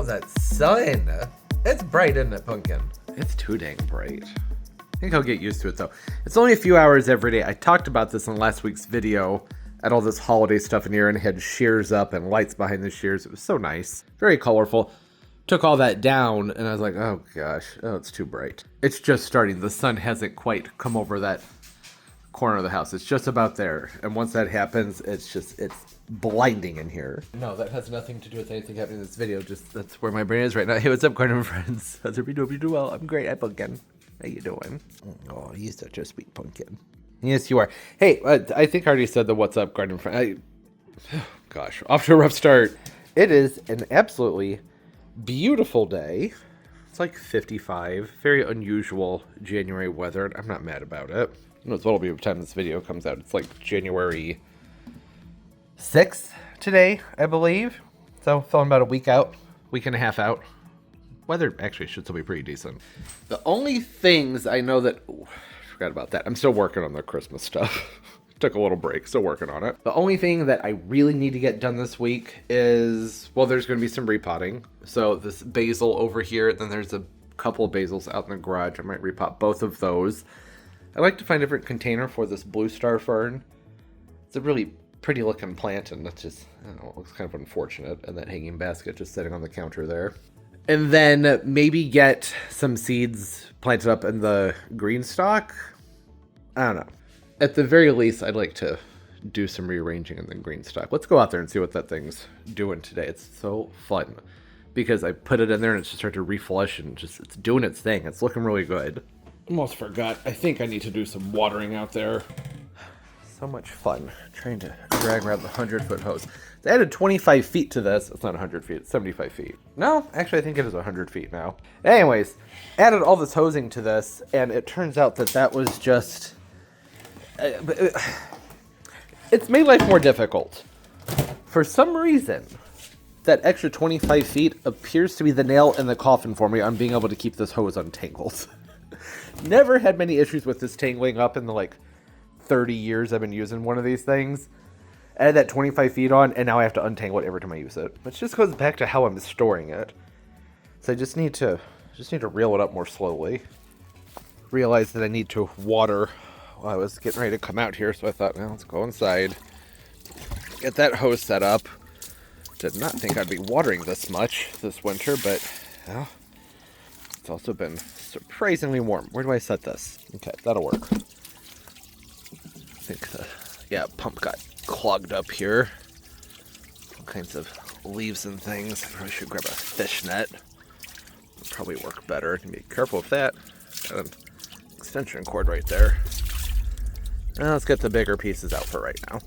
Oh, that sun. It's bright, isn't it, Pumpkin? It's too dang bright. I think I'll get used to it, though. It's only a few hours every day. I talked about this in last week's video. I had all this holiday stuff in here and had shears up and lights behind the shears. It was so nice. Very colorful. Took all that down, and I was like, oh, gosh. Oh, it's too bright. It's just starting. The sun hasn't quite come over that corner of the house. It's just about there. And once that happens, it's blinding in here. No, that has nothing to do with anything happening in this video. Just that's where my brain is right now. Hey, what's up, Garden friends? How's everybody doing? Well, I'm great. Hi, Pumpkin. How you doing? Oh, you're such a sweet pumpkin. Yes, you are. Hey, I think I already said the what's up, Garden friend. Gosh, off to a rough start. It is an absolutely beautiful day. It's like 55. Very unusual January weather. And I'm not mad about it. Who knows what'll be by the time this video comes out. It's like January 6th today, I believe. So feeling about a week and a half out. Weather actually should still be pretty decent. The only things I know that... Ooh, I forgot about that. I'm still working on the Christmas stuff. Took a little break, still working on it. The only thing that I really need to get done this week is... Well, there's going to be some repotting. So this basil over here, then there's a couple of basils out in the garage. I might repot both of those. I like to find a different container for this blue star fern. It's a really pretty looking plant, and that's just, I don't know, it looks kind of unfortunate. And that hanging basket just sitting on the counter there. And then maybe get some seeds planted up in the Greenstalk. I don't know. At the very least, I'd like to do some rearranging in the Greenstalk. Let's go out there and see what that thing's doing today. It's so fun because I put it in there and it's just started to reflush and just it's doing its thing. It's looking really good. Almost forgot. I think I need to do some watering out there. So much fun trying to drag around the 100-foot hose. They added 25 feet to this. It's not 100 feet, it's 75 feet. No, actually I think it is 100 feet now. Anyways, added all this hosing to this, and it turns out that that was just... it's made life more difficult. For some reason, that extra 25 feet appears to be the nail in the coffin for me on being able to keep this hose untangled. Never had many issues with this tangling up in the, like, 30 years I've been using one of these things. Add that 25 feet on, and now I have to untangle it every time I use it. Which just goes back to how I'm storing it. So I just need to reel it up more slowly. Realized that I need to water while I was getting ready to come out here, so I thought, well, let's go inside. Get that hose set up. Did not think I'd be watering this much this winter, but, well, it's also been surprisingly warm. Where do I set this? Okay, that'll work. I think the pump got clogged up here. All kinds of leaves and things. I probably should grab a fish net. It'll probably work better. Be careful with that. Got an extension cord right there. Now let's get the bigger pieces out for right now.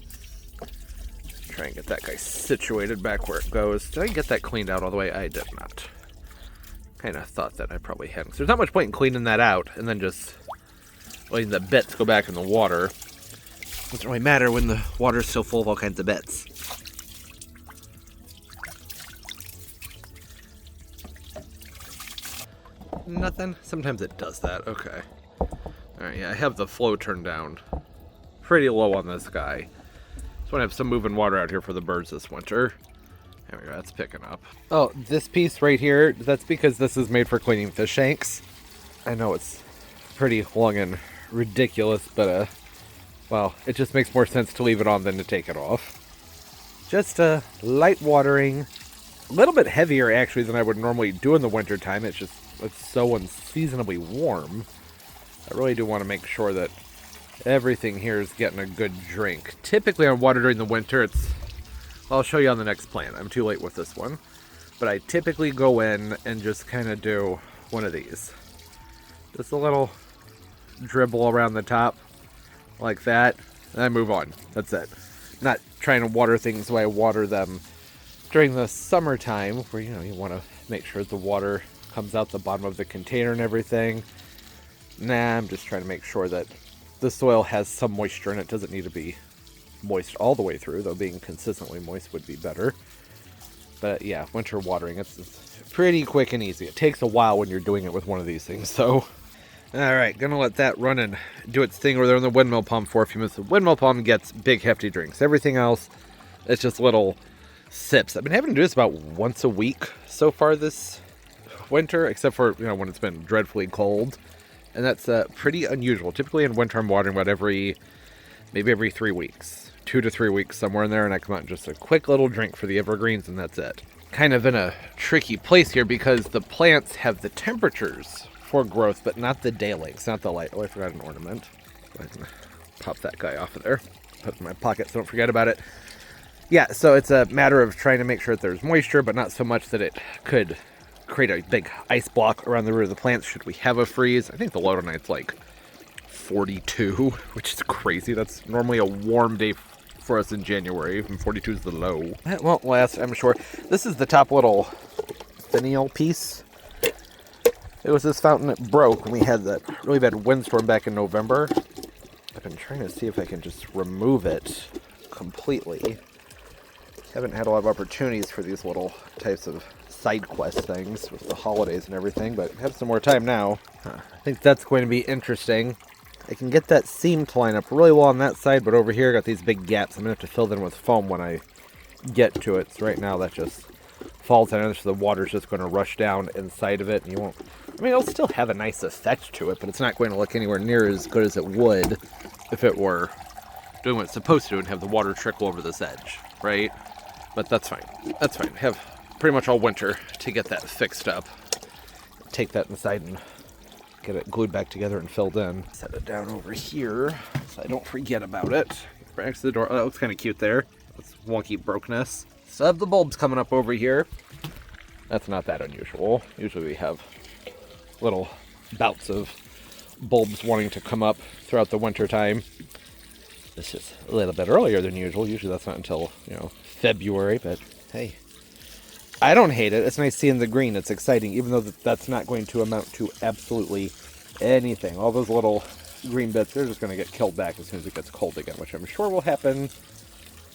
Try and get that guy situated back where it goes. Did I get that cleaned out all the way? I did not. Kind of thought that I probably hadn't. So there's not much point in cleaning that out and then just letting the bits go back in the water. Doesn't really matter when the water's still full of all kinds of bits. Nothing? Sometimes it does that. Okay. Alright, yeah, I have the flow turned down pretty low on this guy. Just want to have some moving water out here for the birds this winter. There we go, that's picking up. Oh, this piece right here, that's because this is made for cleaning fish tanks. I know it's pretty long and ridiculous, but well, it just makes more sense to leave it on than to take it off. Just light watering. A little bit heavier, actually, than I would normally do in the winter time. It's so unseasonably warm. I really do want to make sure that everything here is getting a good drink. Typically on water during the winter, I'll show you on the next plant. I'm too late with this one. But I typically go in and just kind of do one of these. Just a little dribble around the top. Like that, and I move on. That's it. Not trying to water things the way I water them during the summertime, where you want to make sure the water comes out the bottom of the container and everything. Nah, I'm just trying to make sure that the soil has some moisture and it doesn't need to be moist all the way through, though being consistently moist would be better. But yeah, winter watering, it's pretty quick and easy. It takes a while when you're doing it with one of these things, so... Alright, gonna let that run and do its thing over there in the windmill pump for a few minutes. The windmill pump gets big, hefty drinks. Everything else, it's just little sips. I've been having to do this about once a week so far this winter, except for, you know, when it's been dreadfully cold. And that's pretty unusual. Typically in winter, I'm watering about maybe every 3 weeks. 2 to 3 weeks, somewhere in there, and I come out and just a quick little drink for the evergreens, and that's it. Kind of in a tricky place here because the plants have the temperatures for growth, but not the day lengths, not the light. Oh, I forgot an ornament. I can pop that guy off of there. Put it in my pocket so don't forget about it. Yeah, so it's a matter of trying to make sure that there's moisture, but not so much that it could create a big ice block around the root of the plants should we have a freeze. I think the low tonight's like 42, which is crazy. That's normally a warm day for us in January, and 42 is the low. That won't last, I'm sure. This is the top little finial piece. It was this fountain that broke when we had that really bad windstorm back in November. I've been trying to see if I can just remove it completely. Haven't had a lot of opportunities for these little types of side quest things with the holidays and everything, but I have some more time now. I think that's going to be interesting. I can get that seam to line up really well on that side, but over here I got these big gaps. I'm going to have to fill them with foam when I get to it. So right now that just falls down, so the water's just going to rush down inside of it, and you won't... I mean, it'll still have a nice effect to it, but it's not going to look anywhere near as good as it would if it were doing what it's supposed to do and have the water trickle over this edge, right? But that's fine. That's fine. I have pretty much all winter to get that fixed up. Take that inside and get it glued back together and filled in. Set it down over here so I don't forget about it. Right next to the door. Oh, that looks kind of cute there. That's wonky brokenness. So I have the bulbs coming up over here. That's not that unusual. Usually we have little bouts of bulbs wanting to come up throughout the winter time. This is a little bit earlier than usual. Usually that's not until, you know, February, but hey, I don't hate it. It's nice seeing the green. It's exciting, even though that's not going to amount to absolutely anything. All those little green bits, they're just going to get killed back as soon as it gets cold again, which I'm sure will happen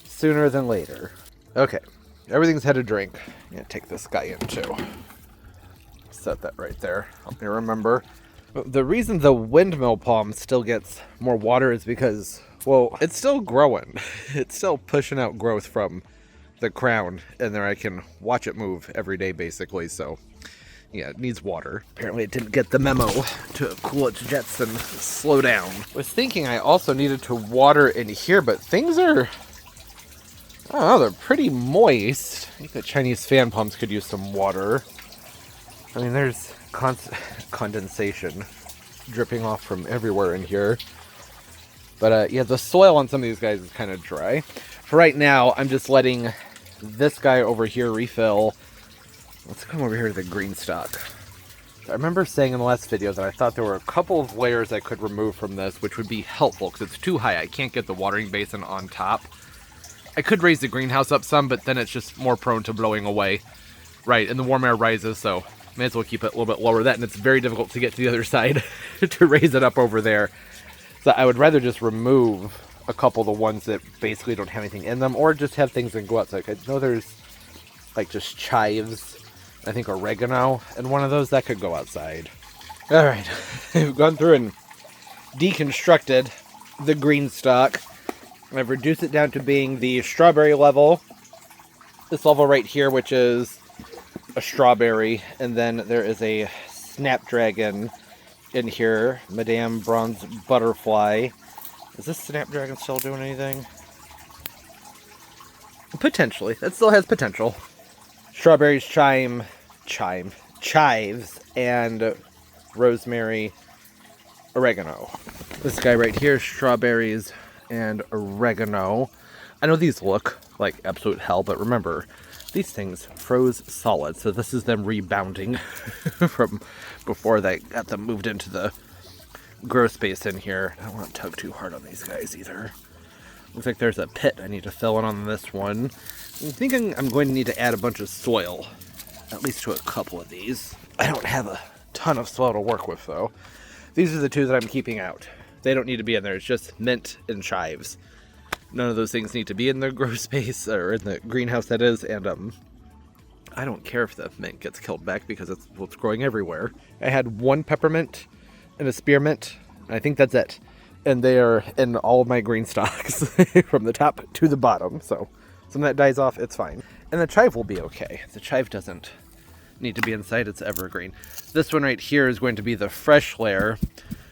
sooner than later. Okay, everything's had a drink. I'm going to take this guy in too. Set that right there. Help me remember. The reason the windmill palm still gets more water is because, well, it's still growing. It's still pushing out growth from the crown, and there I can watch it move every day basically, so yeah, it needs water. Apparently it didn't get the memo to cool its jets and slow down. I was thinking I also needed to water in here, but things are, I don't know, they're pretty moist. I think the Chinese fan palms could use some water. I mean, there's condensation dripping off from everywhere in here. But yeah, the soil on some of these guys is kind of dry. For right now, I'm just letting this guy over here refill. Let's come over here to the Greenstalk. I remember saying in the last video that I thought there were a couple of layers I could remove from this, which would be helpful because it's too high. I can't get the watering basin on top. I could raise the greenhouse up some, but then it's just more prone to blowing away. Right, and the warm air rises, so may as well keep it a little bit lower. That, and it's very difficult to get to the other side to raise it up over there. So I would rather just remove a couple of the ones that basically don't have anything in them, or just have things that go outside. I know there's like just chives, I think oregano, and one of those that could go outside. All right, we've gone through and deconstructed the Greenstalk. I've reduced it down to being the strawberry level. This level right here, which is a strawberry, and then there is a snapdragon in here, Madame Bronze Butterfly. Is this snapdragon still doing anything? Potentially. That still has potential. Strawberries, chives, and rosemary, oregano. This guy right here, strawberries and oregano. I know these look like absolute hell, but remember, these things froze solid, so this is them rebounding from before they got them moved into the grow space in here. I don't want to tug too hard on these guys either. Looks like there's a pit I need to fill in on this one. I'm thinking I'm going to need to add a bunch of soil, at least to a couple of these. I don't have a ton of soil to work with, though. These are the two that I'm keeping out. They don't need to be in there. It's just mint and chives. None of those things need to be in the grow space, or in the greenhouse, that is, and I don't care if the mint gets killed back because it's what's growing everywhere. I had one peppermint and a spearmint, and I think that's it. And they are in all of my Greenstalks from the top to the bottom, so Some of that dies off, it's fine. And the chive will be okay. The chive doesn't need to be inside, it's evergreen. This one right here is going to be the fresh layer.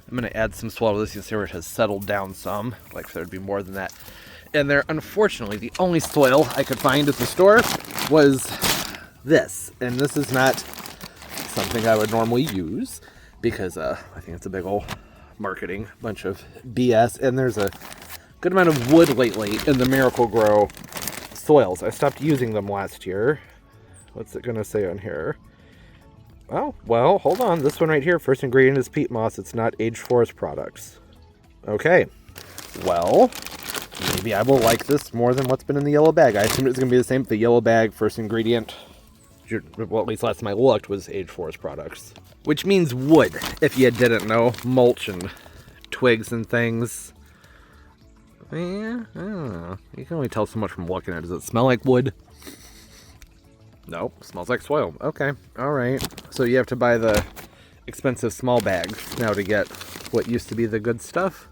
I'm going to add some soil to this. You can see where it has settled down some. I'd like there would be more than that. And there, unfortunately, the only soil I could find at the store was this. And this is not something I would normally use because I think it's a big old marketing bunch of BS. And there's a good amount of wood lately in the Miracle-Gro soils. I stopped using them last year. What's it going to say on here? Oh, well, hold on. This one right here, first ingredient is peat moss. It's not aged forest products. Okay. Well, maybe I will like this more than what's been in the yellow bag. I assumed it was going to be the same. The yellow bag, first ingredient, well, at least last time I looked, was aged forest products. Which means wood, if you didn't know. Mulch and twigs and things. Yeah, I don't know. You can only tell so much from looking at it. Does it smell like wood? Nope, smells like soil. Okay, all right. So you have to buy the expensive small bags now to get what used to be the good stuff?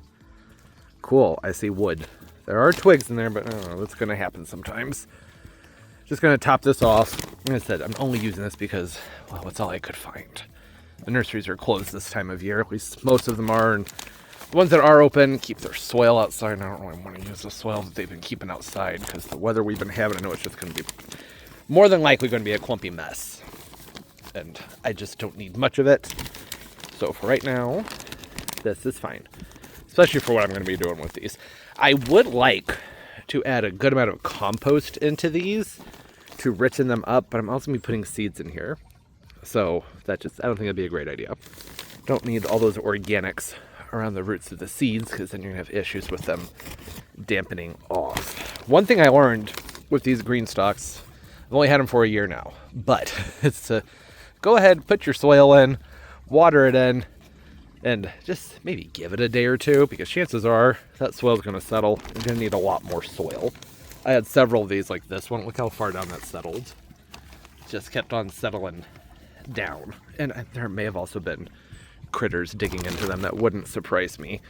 Cool, I see wood. There are twigs in there, but I don't know, that's gonna happen sometimes. Just gonna top this off. Like I said, I'm only using this because, well, that's all I could find. The nurseries are closed this time of year, at least most of them are, and the ones that are open keep their soil outside. I don't really want to use the soil that they've been keeping outside because the weather we've been having, I know it's just gonna be more than likely going to be a clumpy mess. And I just don't need much of it. So for right now, this is fine. Especially for what I'm going to be doing with these. I would like to add a good amount of compost into these to richen them up, but I'm also going to be putting seeds in here. So that just, I don't think that'd be a great idea. Don't need all those organics around the roots of the seeds because then you're going to have issues with them dampening off. One thing I learned with these Greenstalks, I've only had them for a year now, but it's to go ahead, put your soil in, water it in, and just maybe give it a day or two, because chances are that soil's going to settle. You're going to need a lot more soil. I had several of these like this one. Look how far down that settled. Just kept on settling down. And there may have also been critters digging into them. That wouldn't surprise me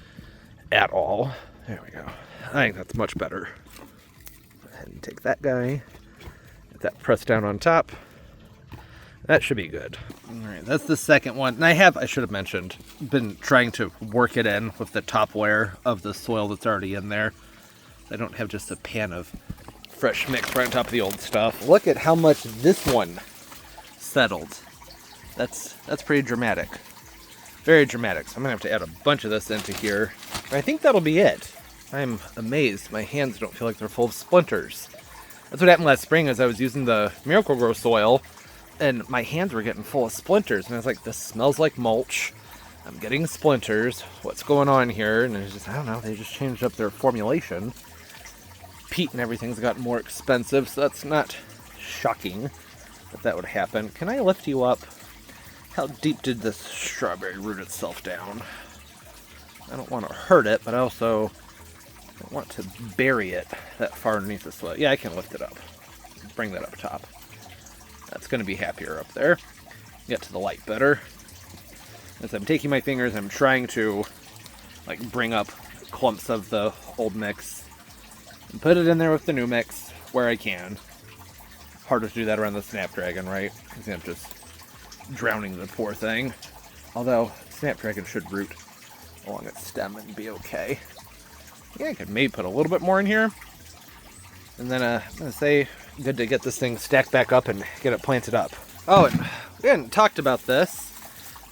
at all. There we go. I think that's much better. Go ahead and take that guy. Get that pressed down on top. That should be good. All right, that's the second one. And I should have mentioned, been trying to work it in with the top layer of the soil that's already in there. I don't have just a pan of fresh mix right on top of the old stuff. Look at how much this one settled. That's pretty dramatic. Very dramatic. So I'm gonna have to add a bunch of this into here. I think that'll be it. I'm amazed. My hands don't feel like they're full of splinters. That's what happened last spring as I was using the Miracle-Gro soil and my hands were getting full of splinters. And I was like, this smells like mulch. I'm getting splinters. What's going on here? And it's just, I don't know, they just changed up their formulation. Peat and everything's gotten more expensive, so that's not shocking that would happen. Can I lift you up? How deep did this strawberry root itself down? I don't want to hurt it, but I also don't want to bury it that far underneath the soil. Yeah, I can lift it up. Bring that up top. That's going to be happier up there. Get to the light better. As I'm taking my fingers, I'm trying to like bring up clumps of the old mix and put it in there with the new mix where I can. Harder to do that around the Snapdragon, right? Because I'm just drowning the poor thing. Although Snapdragon should root along its stem and be okay. Yeah, I could maybe put a little bit more in here. And then I'm going to say, good to get this thing stacked back up and get it planted up. Oh, and we hadn't talked about this.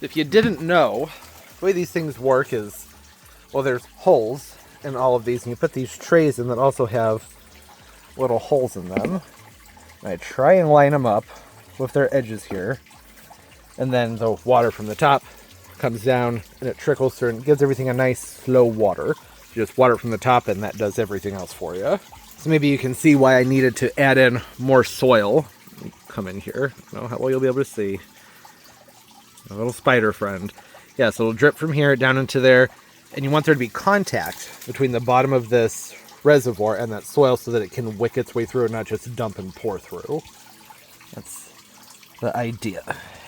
If you didn't know, the way these things work is, well, there's holes in all of these, and you put these trays in that also have little holes in them. And I try and line them up with their edges here. And then the water from the top comes down and it trickles through and gives everything a nice slow water. You just water it from the top and that does everything else for you. So maybe you can see why I needed to add in more soil. Come in here. I don't know how well you'll be able to see. A little spider friend. Yeah, so it'll drip from here down into there. And you want there to be contact between the bottom of this reservoir and that soil so that it can wick its way through and not just dump and pour through. That's the idea.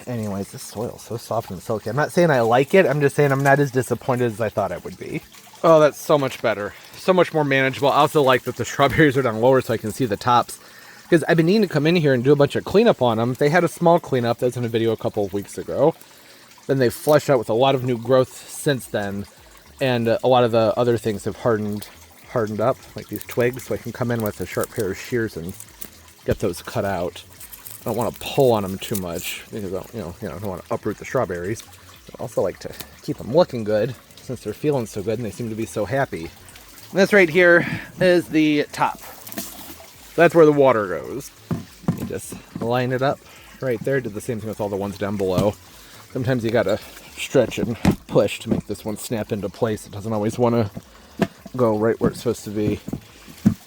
Anyways, this soil is so soft and silky. I'm not saying I like it. I'm just saying I'm not as disappointed as I thought I would be. Oh, that's so much better. So much more manageable. I also like that the strawberries are down lower so I can see the tops. Because I've been needing to come in here and do a bunch of cleanup on them. They had a small cleanup. That was in a video a couple of weeks ago. Then they've fleshed out with a lot of new growth since then. And a lot of the other things have hardened up, like these twigs. So I can come in with a sharp pair of shears and get those cut out. I don't want to pull on them too much because I don't want to uproot the strawberries. I also like to keep them looking good since they're feeling so good and they seem to be so happy. And this right here is the top. That's where the water goes. You just line it up right there. Did the same thing with all the ones down below. Sometimes you gotta stretch and push to make this one snap into place. It doesn't always want to go right where it's supposed to be.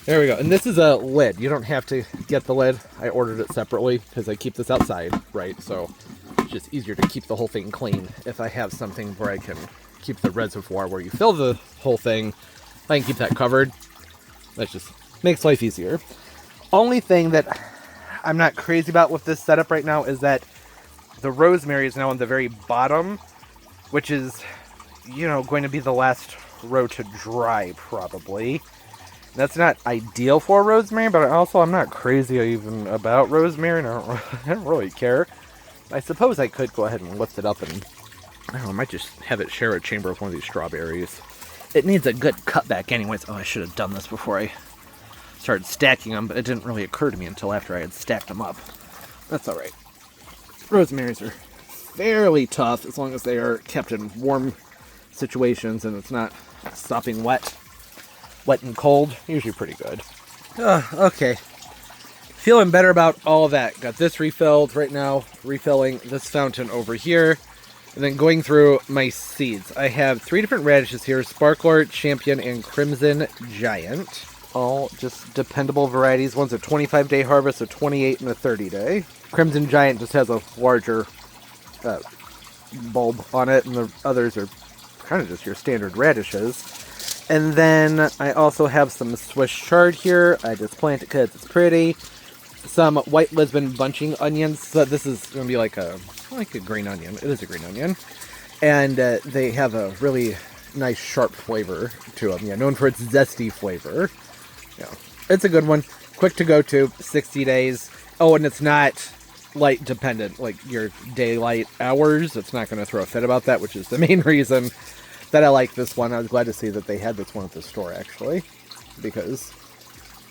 There we go. And this is a lid. You don't have to get the lid. I ordered it separately because I keep this outside, right? So it's just easier to keep the whole thing clean if I have something where I can keep the reservoir where you fill the whole thing. I can keep that covered. That just makes life easier. Only thing that I'm not crazy about with this setup right now is that the rosemary is now on the very bottom, which is, going to be the last row to dry probably. That's not ideal for rosemary, but also I'm not crazy even about rosemary, and I don't really care. I suppose I could go ahead and lift it up and, I might just have it share a chamber with one of these strawberries. It needs a good cutback anyways. Oh, I should have done this before I started stacking them, but it didn't really occur to me until after I had stacked them up. That's alright. Rosemaries are fairly tough as long as they are kept in warm situations and it's not stopping wet and cold. Usually pretty good. Okay. Feeling better about all of that. Got this refilled right now. Refilling this fountain over here. And then going through my seeds. I have 3 different radishes here. Sparkler, Champion, and Crimson Giant. All just dependable varieties. One's a 25-day harvest, a 28, and a 30-day. Crimson Giant just has a larger bulb on it, and the others are kind of just your standard radishes. And then I also have some Swiss chard here. I just plant it because it's pretty. Some white Lisbon bunching onions. So this is going to be like a green onion. It is a green onion. And they have a really nice sharp flavor to them. Yeah, known for its zesty flavor. Yeah, it's a good one. Quick to go to, 60 days. Oh, and it's not light dependent, like your daylight hours. It's not going to throw a fit about that, which is the main reason that I like this one. I was glad to see that they had this one at the store, actually, because,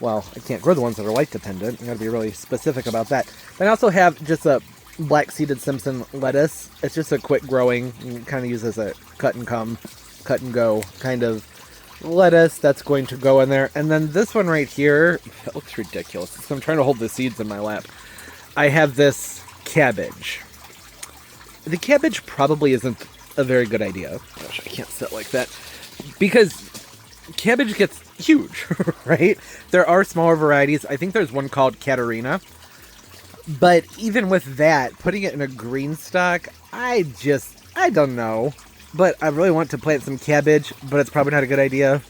well, I can't grow the ones that are light dependent. I got to be really specific about that. I also have just a black-seeded Simpson lettuce. It's just a quick growing, you kind of use as a cut and go kind of lettuce that's going to go in there. And then this one right here, it looks ridiculous. So I'm trying to hold the seeds in my lap. I have this cabbage. The cabbage probably isn't a very good idea. Gosh, I can't sit like that. Because cabbage gets huge, right? There are smaller varieties. I think there's one called Katarina. But even with that, putting it in a Greenstalk, I don't know. But I really want to plant some cabbage, but it's probably not a good idea.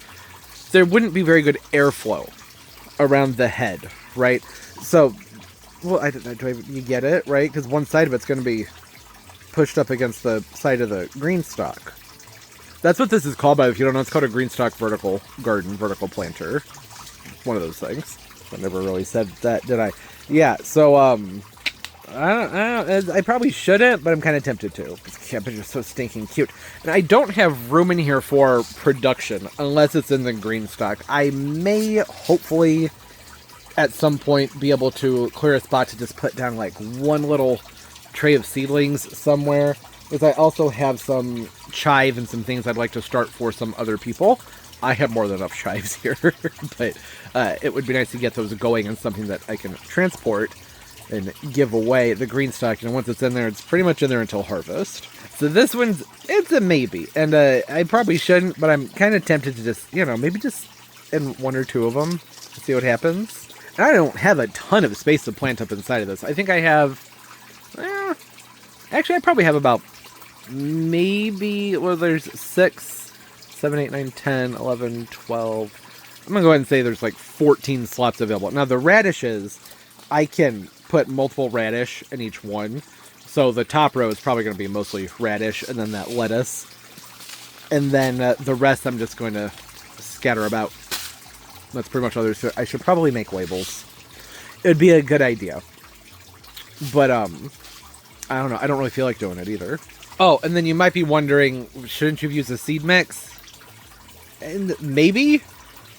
There wouldn't be very good airflow around the head, right? So, well, you get it, right? Because one side of it's going to be pushed up against the side of the Greenstalk. That's what this is called, by if you don't know. It's called a Greenstalk vertical garden, vertical planter. One of those things. I never really said that, did I? Yeah, so, I probably shouldn't, but I'm kind of tempted to. Because cabbage is so stinking cute. And I don't have room in here for production, unless it's in the Greenstalk. I may, hopefully, at some point, be able to clear a spot to just put down, like, one little tray of seedlings somewhere. Because I also have some chive and some things I'd like to start for some other people. I have more than enough chives here, but it would be nice to get those going and something that I can transport and give away. The Greenstalk, once it's in there, it's pretty much in there until harvest. So this one's, it's a maybe, and I probably shouldn't, but I'm kind of tempted to just, maybe just in one or two of them, see what happens. And I don't have a ton of space to plant up inside of this. I think I have, actually I probably have about, maybe, well, there's 6, 7, 8, 9, 10, 11, 12. I'm going to go ahead and say there's like 14 slots available. Now, the radishes, I can put multiple radish in each one. So the top row is probably going to be mostly radish, and then that lettuce And then the rest I'm just going to scatter about. That's pretty much all there is to it. I should probably make labels. It would be a good idea. But, I don't know. I don't really feel like doing it either. Oh, and then you might be wondering, shouldn't you have used a seed mix? And maybe,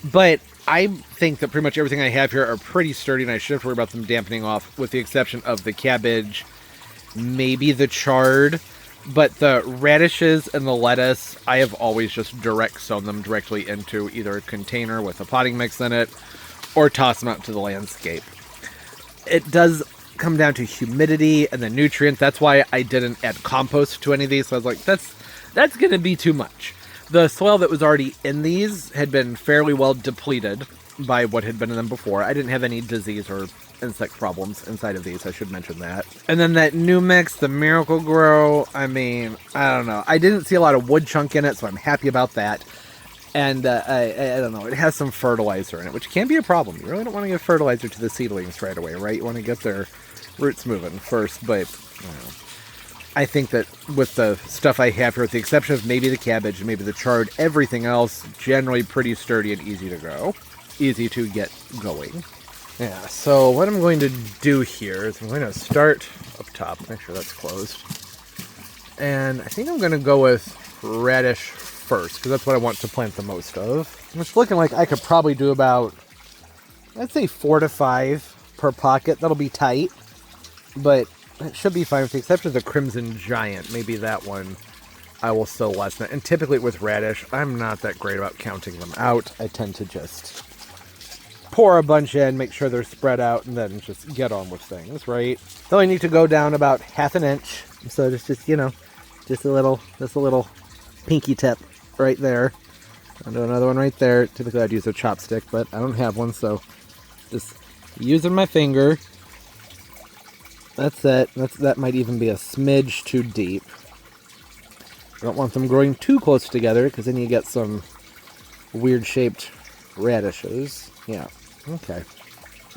but I think that pretty much everything I have here are pretty sturdy, and I shouldn't have to worry about them dampening off, with the exception of the cabbage, maybe the chard. But the radishes and the lettuce, I have always just direct sown them directly into either a container with a potting mix in it, or toss them out to the landscape. It does come down to humidity and the nutrients. That's why I didn't add compost to any of these. So I was like, that's going to be too much. The soil that was already in these had been fairly well depleted by what had been in them before. I didn't have any disease or insect problems inside of these. I should mention that. And then that new mix, the Miracle Grow, I mean, I don't know. I didn't see a lot of wood chunk in it, so I'm happy about that. And I don't know, it has some fertilizer in it, which can be a problem. You really don't want to give fertilizer to the seedlings right away, right? You want to get their roots moving first, but I think that with the stuff I have here, with the exception of maybe the cabbage and maybe the chard, everything else generally pretty sturdy and easy to go. Easy to get going. Yeah, so what I'm going to do here is I'm going to start up top, make sure that's closed. And I think I'm going to go with radish first, because that's what I want to plant the most of. It's looking like I could probably do about, I'd say 4 to 5 per pocket. That'll be tight, but it should be fine with the exception of the Crimson Giant. Maybe that one I will still lessen it. And typically with radish, I'm not that great about counting them out. I tend to just pour a bunch in, make sure they're spread out, and then just get on with things, right? So I need to go down about 1/2 inch. So just you know, just a little pinky tip right there. I'll do another one right there. Typically I'd use a chopstick, but I don't have one, so just using my finger. That's it. That might even be a smidge too deep. I don't want them growing too close together, because then you get some weird shaped radishes. Yeah, okay.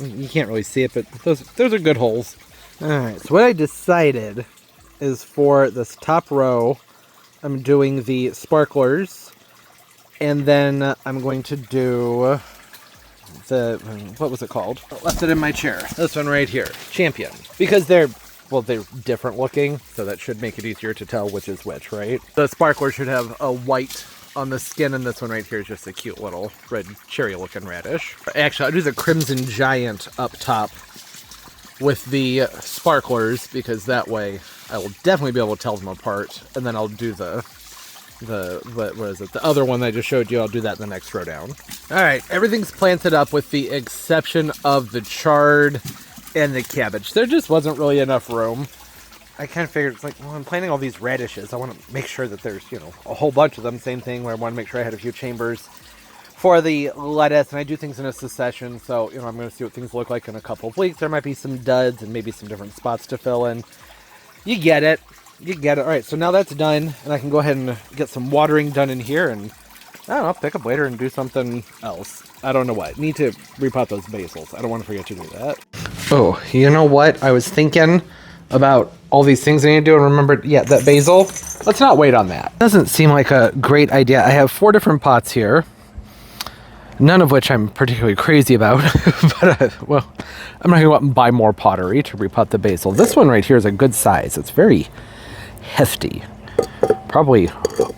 You can't really see it, but those are good holes. Alright, so what I decided is for this top row, I'm doing the sparklers, and then I'm going to do the, what was it called? I left it in my chair. This one right here, Champion. Because they're different looking, so that should make it easier to tell which is which, right? The sparkler should have a white on the skin, and this one right here is just a cute little red cherry looking radish. Actually, I'll do the Crimson Giant up top with the sparklers, because that way I will definitely be able to tell them apart. And then I'll do the what is it? The other one that I just showed you, I'll do that in the next row down. All right, everything's planted up with the exception of the chard and the cabbage. There just wasn't really enough room. I kind of figured, it's like, well, I'm planting all these radishes. I want to make sure that there's, you know, a whole bunch of them. Same thing where I want to make sure I had a few chambers for the lettuce, and I do things in a succession, so, you know, I'm going to see what things look like in a couple of weeks. There might be some duds and maybe some different spots to fill in. You get it. You get it. All right, so now that's done, and I can go ahead and get some watering done in here, and I don't know, pick up later and do something else. I don't know what. Need to repot those basils. I don't want to forget to do that. Oh, you know what? I was thinking about all these things I need to do, and remembered, yeah, that basil. Let's not wait on that. Doesn't seem like a great idea. I have 4 different pots here, none of which I'm particularly crazy about, but, well, I'm not going to go out and buy more pottery to repot the basil. This one right here is a good size. It's very hefty, probably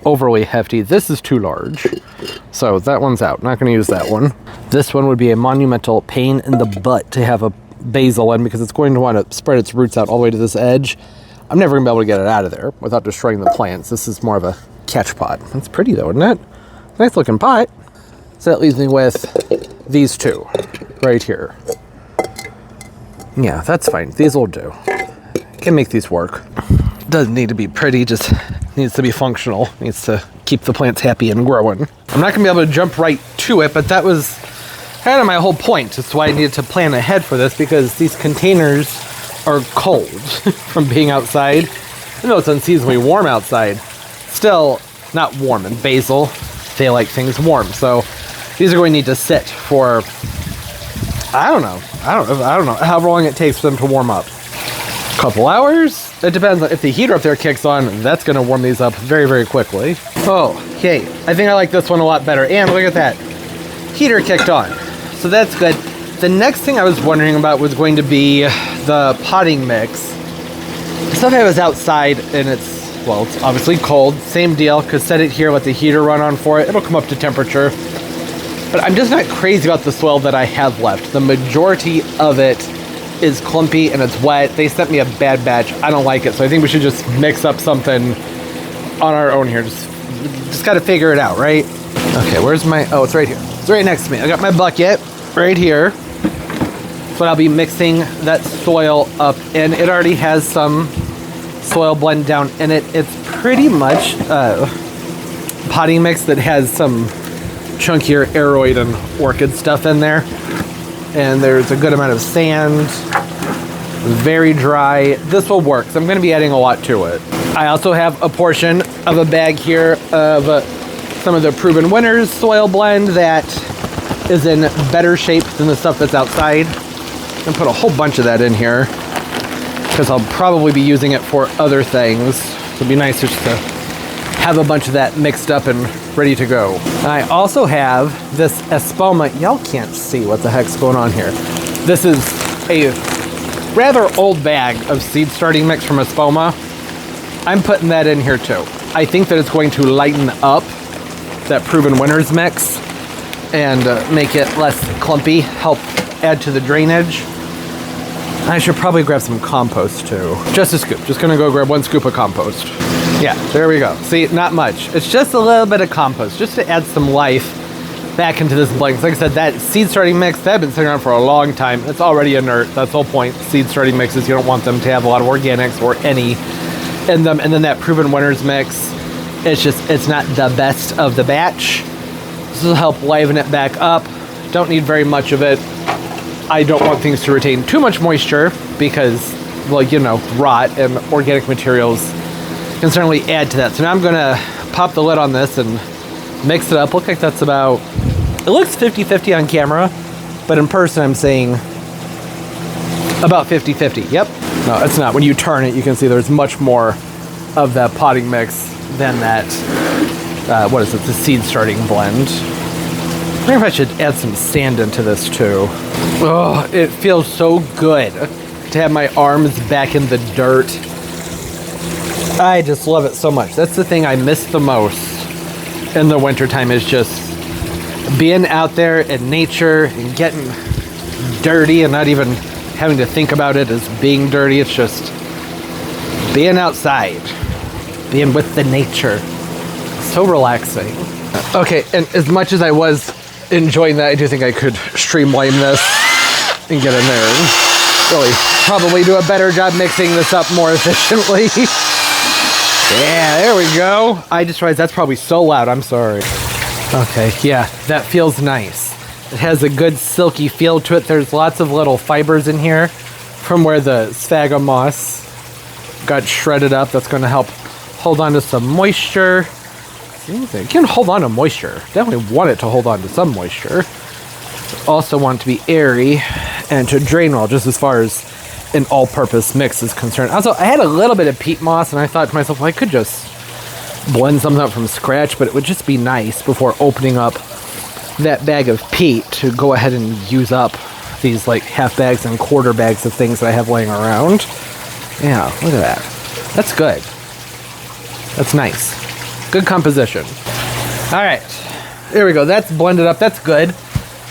overly hefty. This is too large, so that one's out. Not going to use that one. This one would be a monumental pain in the butt to have a basil in, because it's going to want to spread its roots out all the way to this edge. I'm never going to be able to get it out of there without destroying the plants. This is more of a catch pot. It's pretty though, isn't it? Nice looking pot. So that leaves me with these 2 right here. Yeah, that's fine. These will do. Can make these work. Doesn't need to be pretty, just needs to be functional. Needs to keep the plants happy and growing. I'm not going to be able to jump right to it, but that was kind of my whole point. That's why I needed to plan ahead for this, because these containers are cold from being outside. Even though it's unseasonably warm outside, still not warm. And basil, they like things warm. So these are going to need to sit for, I don't know, however long it takes for them to warm up. A couple hours, it depends. If the heater up there kicks on, that's going to warm these up very, very quickly. Oh, okay. I think I like this one a lot better. And look at that. Heater kicked on. So that's good. The next thing I was wondering about was going to be the potting mix. Stuff I was outside and it's obviously cold. Same deal. Could set it here, let the heater run on for it. It'll come up to temperature. But I'm just not crazy about the soil that I have left. The majority of it is clumpy and it's wet. They sent me a bad batch. I don't like it. So I think we should just mix up something on our own here. Just got to figure it out, right? Okay, where's my... Oh, it's right here. It's right next to me. I got my bucket right here. So I'll be mixing that soil up in. It already has some soil blend down in it. It's pretty much potting mix that has some chunkier aroid and orchid stuff in there. And there's a good amount of sand. Very dry. This will work. So I'm going to be adding a lot to it. I also have a portion of a bag here of some of the Proven Winners soil blend that is in better shape than the stuff that's outside. I'm going to put a whole bunch of that in here because I'll probably be using it for other things. It'd be nice just to have a bunch of that mixed up and ready to go. I also have this Espoma. Y'all can't see what the heck's going on here. This is a rather old bag of seed starting mix from Espoma. I'm putting that in here too. I think that it's going to lighten up that Proven Winners mix and make it less clumpy, help add to the drainage. I should probably grab some compost too. Just a scoop. Just gonna go grab 1 scoop of compost. Yeah, there we go. See, not much. It's just a little bit of compost, just to add some life back into this blend. Like I said, that seed starting mix, that had been sitting around for a long time. It's already inert. That's the whole point. Seed starting mixes, you don't want them to have a lot of organics or any in them. And then that Proven Winners mix, it's not the best of the batch. This will help liven it back up. Don't need very much of it. I don't want things to retain too much moisture because, well, you know, rot and organic materials can certainly add to that. So now I'm gonna pop the lid on this and mix it up. Look like that's about, it looks 50-50 on camera, but in person I'm saying about 50-50. Yep. No, it's not. When you turn it, you can see there's much more of that potting mix than that, what is it, the seed starting blend. I wonder if I should add some sand into this too. Oh, it feels so good to have my arms back in the dirt. I just love it so much. That's the thing I miss the most in the wintertime, is just being out there in nature and getting dirty and not even having to think about it as being dirty. It's just being outside, being with the nature. So relaxing. Okay, and as much as I was enjoying that, I do think I could streamline this and get in there and really probably do a better job mixing this up more efficiently. Yeah, there we go. I just realized that's probably so loud. I'm sorry. Okay, yeah, that feels nice. It has a good silky feel to it. There's lots of little fibers in here from where the sphagnum moss got shredded up. That's going to help hold on to some moisture. It can hold on to moisture. Definitely want it to hold on to some moisture. Also want it to be airy and to drain well, just as far as an all-purpose mix is concerned. Also, I had a little bit of peat moss, and I thought to myself, well, I could just blend something up from scratch, but it would just be nice before opening up that bag of peat to go ahead and use up these like half bags and quarter bags of things that I have laying around. Yeah, look at that. That's good. That's nice. Good composition. All right, there we go. That's blended up. That's good.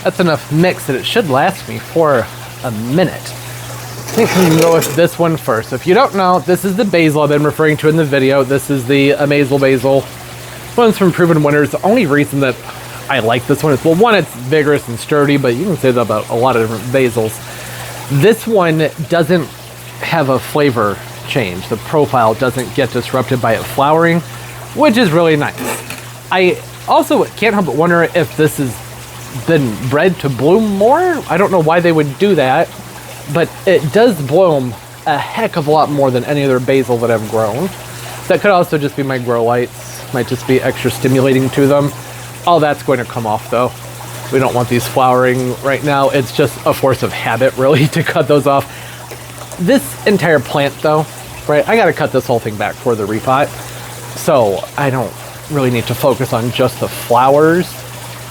That's enough mix that it should last me for a minute. I think we can go with this one first. If you don't know, this is the basil I've been referring to in the video. This is the Amazel basil. This one's from Proven Winners. The only reason that I like this one is, well, one, it's vigorous and sturdy, but you can say that about a lot of different basils. This one doesn't have a flavor change. The profile doesn't get disrupted by it flowering, which is really nice. I also can't help but wonder if this has been bred to bloom more. I don't know why they would do that, but it does bloom a heck of a lot more than any other basil that I've grown. That could also just be my grow lights. Might just be extra stimulating to them. All that's going to come off though. We don't want these flowering right now. It's just a force of habit really to cut those off. This entire plant though right? I got to cut this whole thing back for the repot. So I don't really need to focus on just the flowers.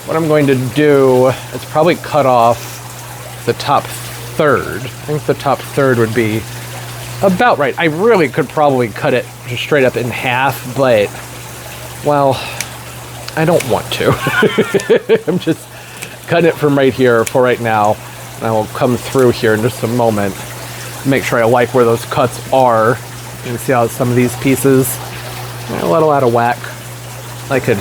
What I'm going to do is probably cut off the top third. I think the top third would be about right. I really could probably cut it just straight up in half, but, well, I don't want to. I'm just cutting it from right here for right now. And I will come through here in just a moment. Make sure I like where those cuts are. You can see how some of these pieces are a little out of whack. I could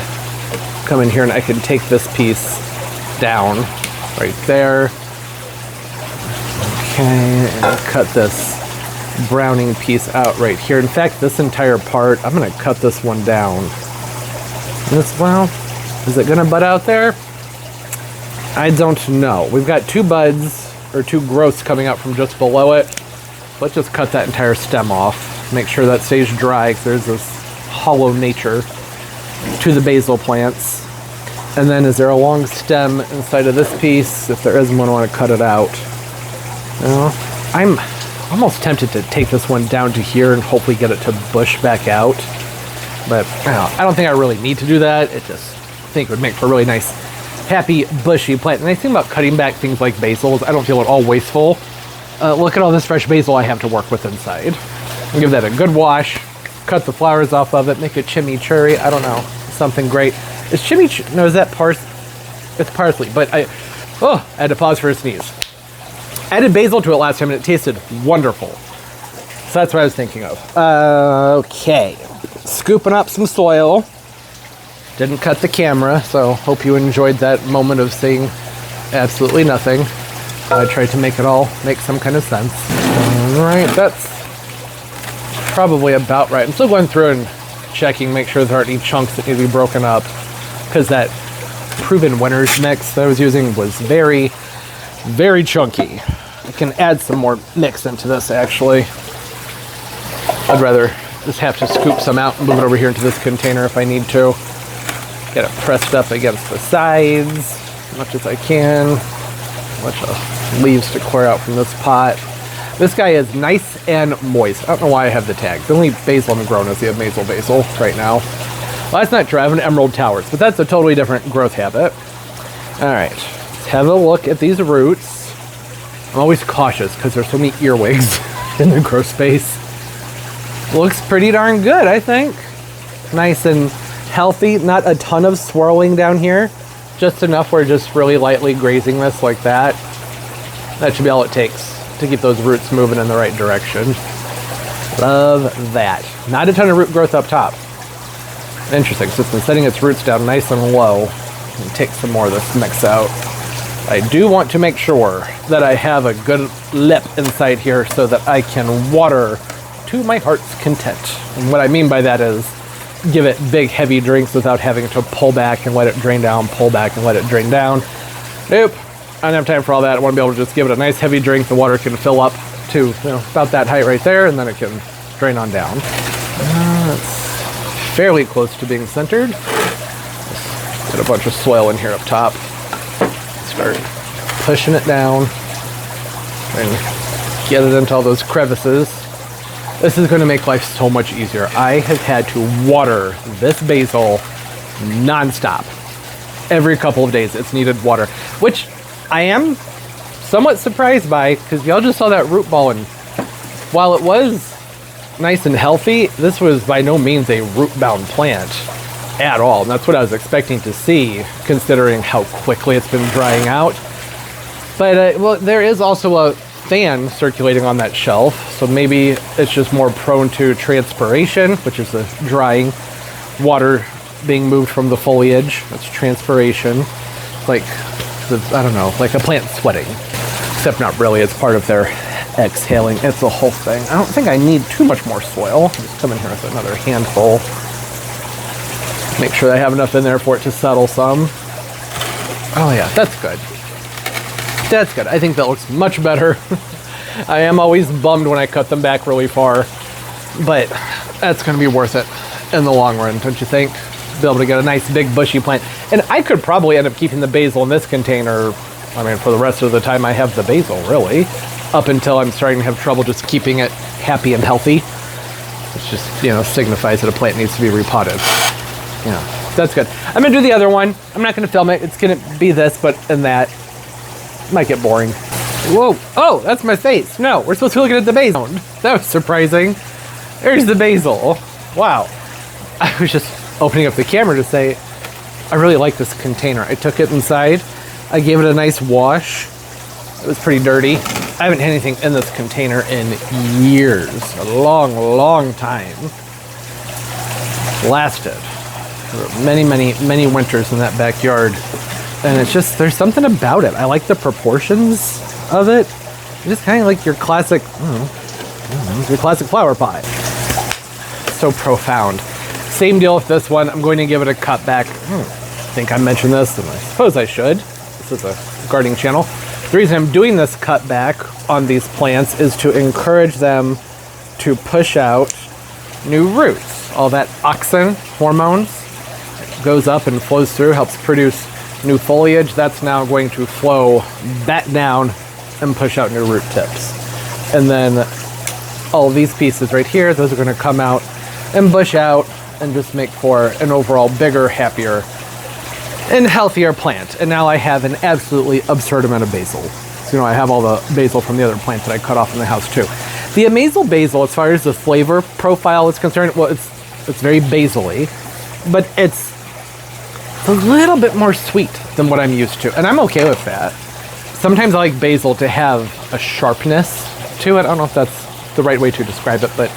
come in here and I could take this piece down right there. Okay, and cut this browning piece out right here. In fact, this entire part, I'm going to cut this one down. This, well, is it going to bud out there? I don't know. We've got two buds, or two growths coming out from just below it. Let's just cut that entire stem off. Make sure that stays dry, because there's this hollow nature to the basil plants. And then is there a long stem inside of this piece? If there isn't one, I want to cut it out. Well, I'm almost tempted to take this one down to here and hopefully get it to bush back out. But I don't think I really need to do that. I think it would make for a really nice, happy, bushy plant. And the thing about cutting back things like basil is I don't feel at all wasteful. Look at all this fresh basil I have to work with inside. I'll give that a good wash, cut the flowers off of it, make a chimichurri. I don't know, something great. Is chimichurri? No, is that parsley? It's parsley, but I had to pause for a sneeze. Added basil to it last time and it tasted wonderful. So that's what I was thinking of. Okay, scooping up some soil. Didn't cut the camera, so hope you enjoyed that moment of seeing absolutely nothing. I tried to make it all make some kind of sense. All right, that's probably about right. I'm still going through and checking, make sure there aren't any chunks that need to be broken up, because that Proven Winners mix that I was using was very, very chunky. I can add some more mix into this, actually. I'd rather just have to scoop some out and move it over here into this container if I need to. Get it pressed up against the sides as much as I can. A bunch of leaves to clear out from this pot. This guy is nice and moist. I don't know why I have the tag. The only basil I'm growing is the basil right now. Well, that's not true. I have an emerald towers, but that's a totally different growth habit. All right, let's have a look at these roots. I'm always cautious because there's so many earwigs in the grow space. Looks pretty darn good, I think. Nice and healthy. Not a ton of swirling down here. Just enough where just really lightly grazing this like that. That should be all it takes to keep those roots moving in the right direction. Love that. Not a ton of root growth up top. Interesting, so it's been setting its roots down nice and low. And take some more of this mix out. I do want to make sure that I have a good lip inside here so that I can water to my heart's content. And what I mean by that is give it big, heavy drinks without having to pull back and let it drain down, pull back and let it drain down. Nope, I don't have time for all that. I want to be able to just give it a nice heavy drink. The water can fill up to about that height right there, and then it can drain on down. That's fairly close to being centered. Just put a bunch of soil in here up top. Start pushing it down and get it into all those crevices. This is going to make life so much easier. I have had to water this basil nonstop. Every couple of days it's needed water, which I am somewhat surprised by, because y'all just saw that root ball, and while it was nice and healthy, this was by no means a root-bound plant at all. And that's what I was expecting to see, considering how quickly it's been drying out. But well, there is also a fan circulating on that shelf, so maybe it's just more prone to transpiration, which is the drying water being moved from the foliage. That's transpiration. Like I don't know, like a plant sweating, except not really. It's part of their exhaling. It's the whole thing. I don't think I need too much more soil. Just come in here with another handful. Make sure I have enough in there for it to settle some. Oh yeah, that's good. That's good. I think that looks much better. I am always bummed when I cut them back really far, but that's going to be worth it in the long run, don't you think? Be able to get a nice big bushy plant. And I could probably end up keeping the basil in this container, I mean, for the rest of the time I have the basil, really, up until I'm starting to have trouble just keeping it happy and healthy. which just, you know, signifies that a plant needs to be repotted. Yeah, that's good. I'm gonna do the other one. I'm not gonna film it. It's gonna be this, but in that. Might get boring. Whoa, oh, that's my face. No, we're supposed to be looking at the basil. That was surprising. There's the basil. Wow. I was just opening up the camera to say, I really like this container. I took it inside. I gave it a nice wash. It was pretty dirty. I haven't had anything in this container in years. A long, long time. Lasted for many, many, many winters in that backyard. And it's just, there's something about it. I like the proportions of it. It's just kind of like your classic, your classic flower pot. So profound. Same deal with this one. I'm going to give it a cut back. I think I mentioned this, and I suppose I should. This is a gardening channel. The reason I'm doing this cut back on these plants is to encourage them to push out new roots. All that auxin hormones goes up and flows through, helps produce new foliage. That's now going to flow back down and push out new root tips. And then all of these pieces right here, those are going to come out and bush out and just make for an overall bigger, happier, and healthier plant. And now I have an absolutely absurd amount of basil. So, you know, I have all the basil from the other plants that I cut off in the house too. The Amazel basil, as far as the flavor profile is concerned, well, it's very basil-y, but it's a little bit more sweet than what I'm used to, and I'm okay with that. Sometimes I like basil to have a sharpness to it. I don't know if that's the right way to describe it, but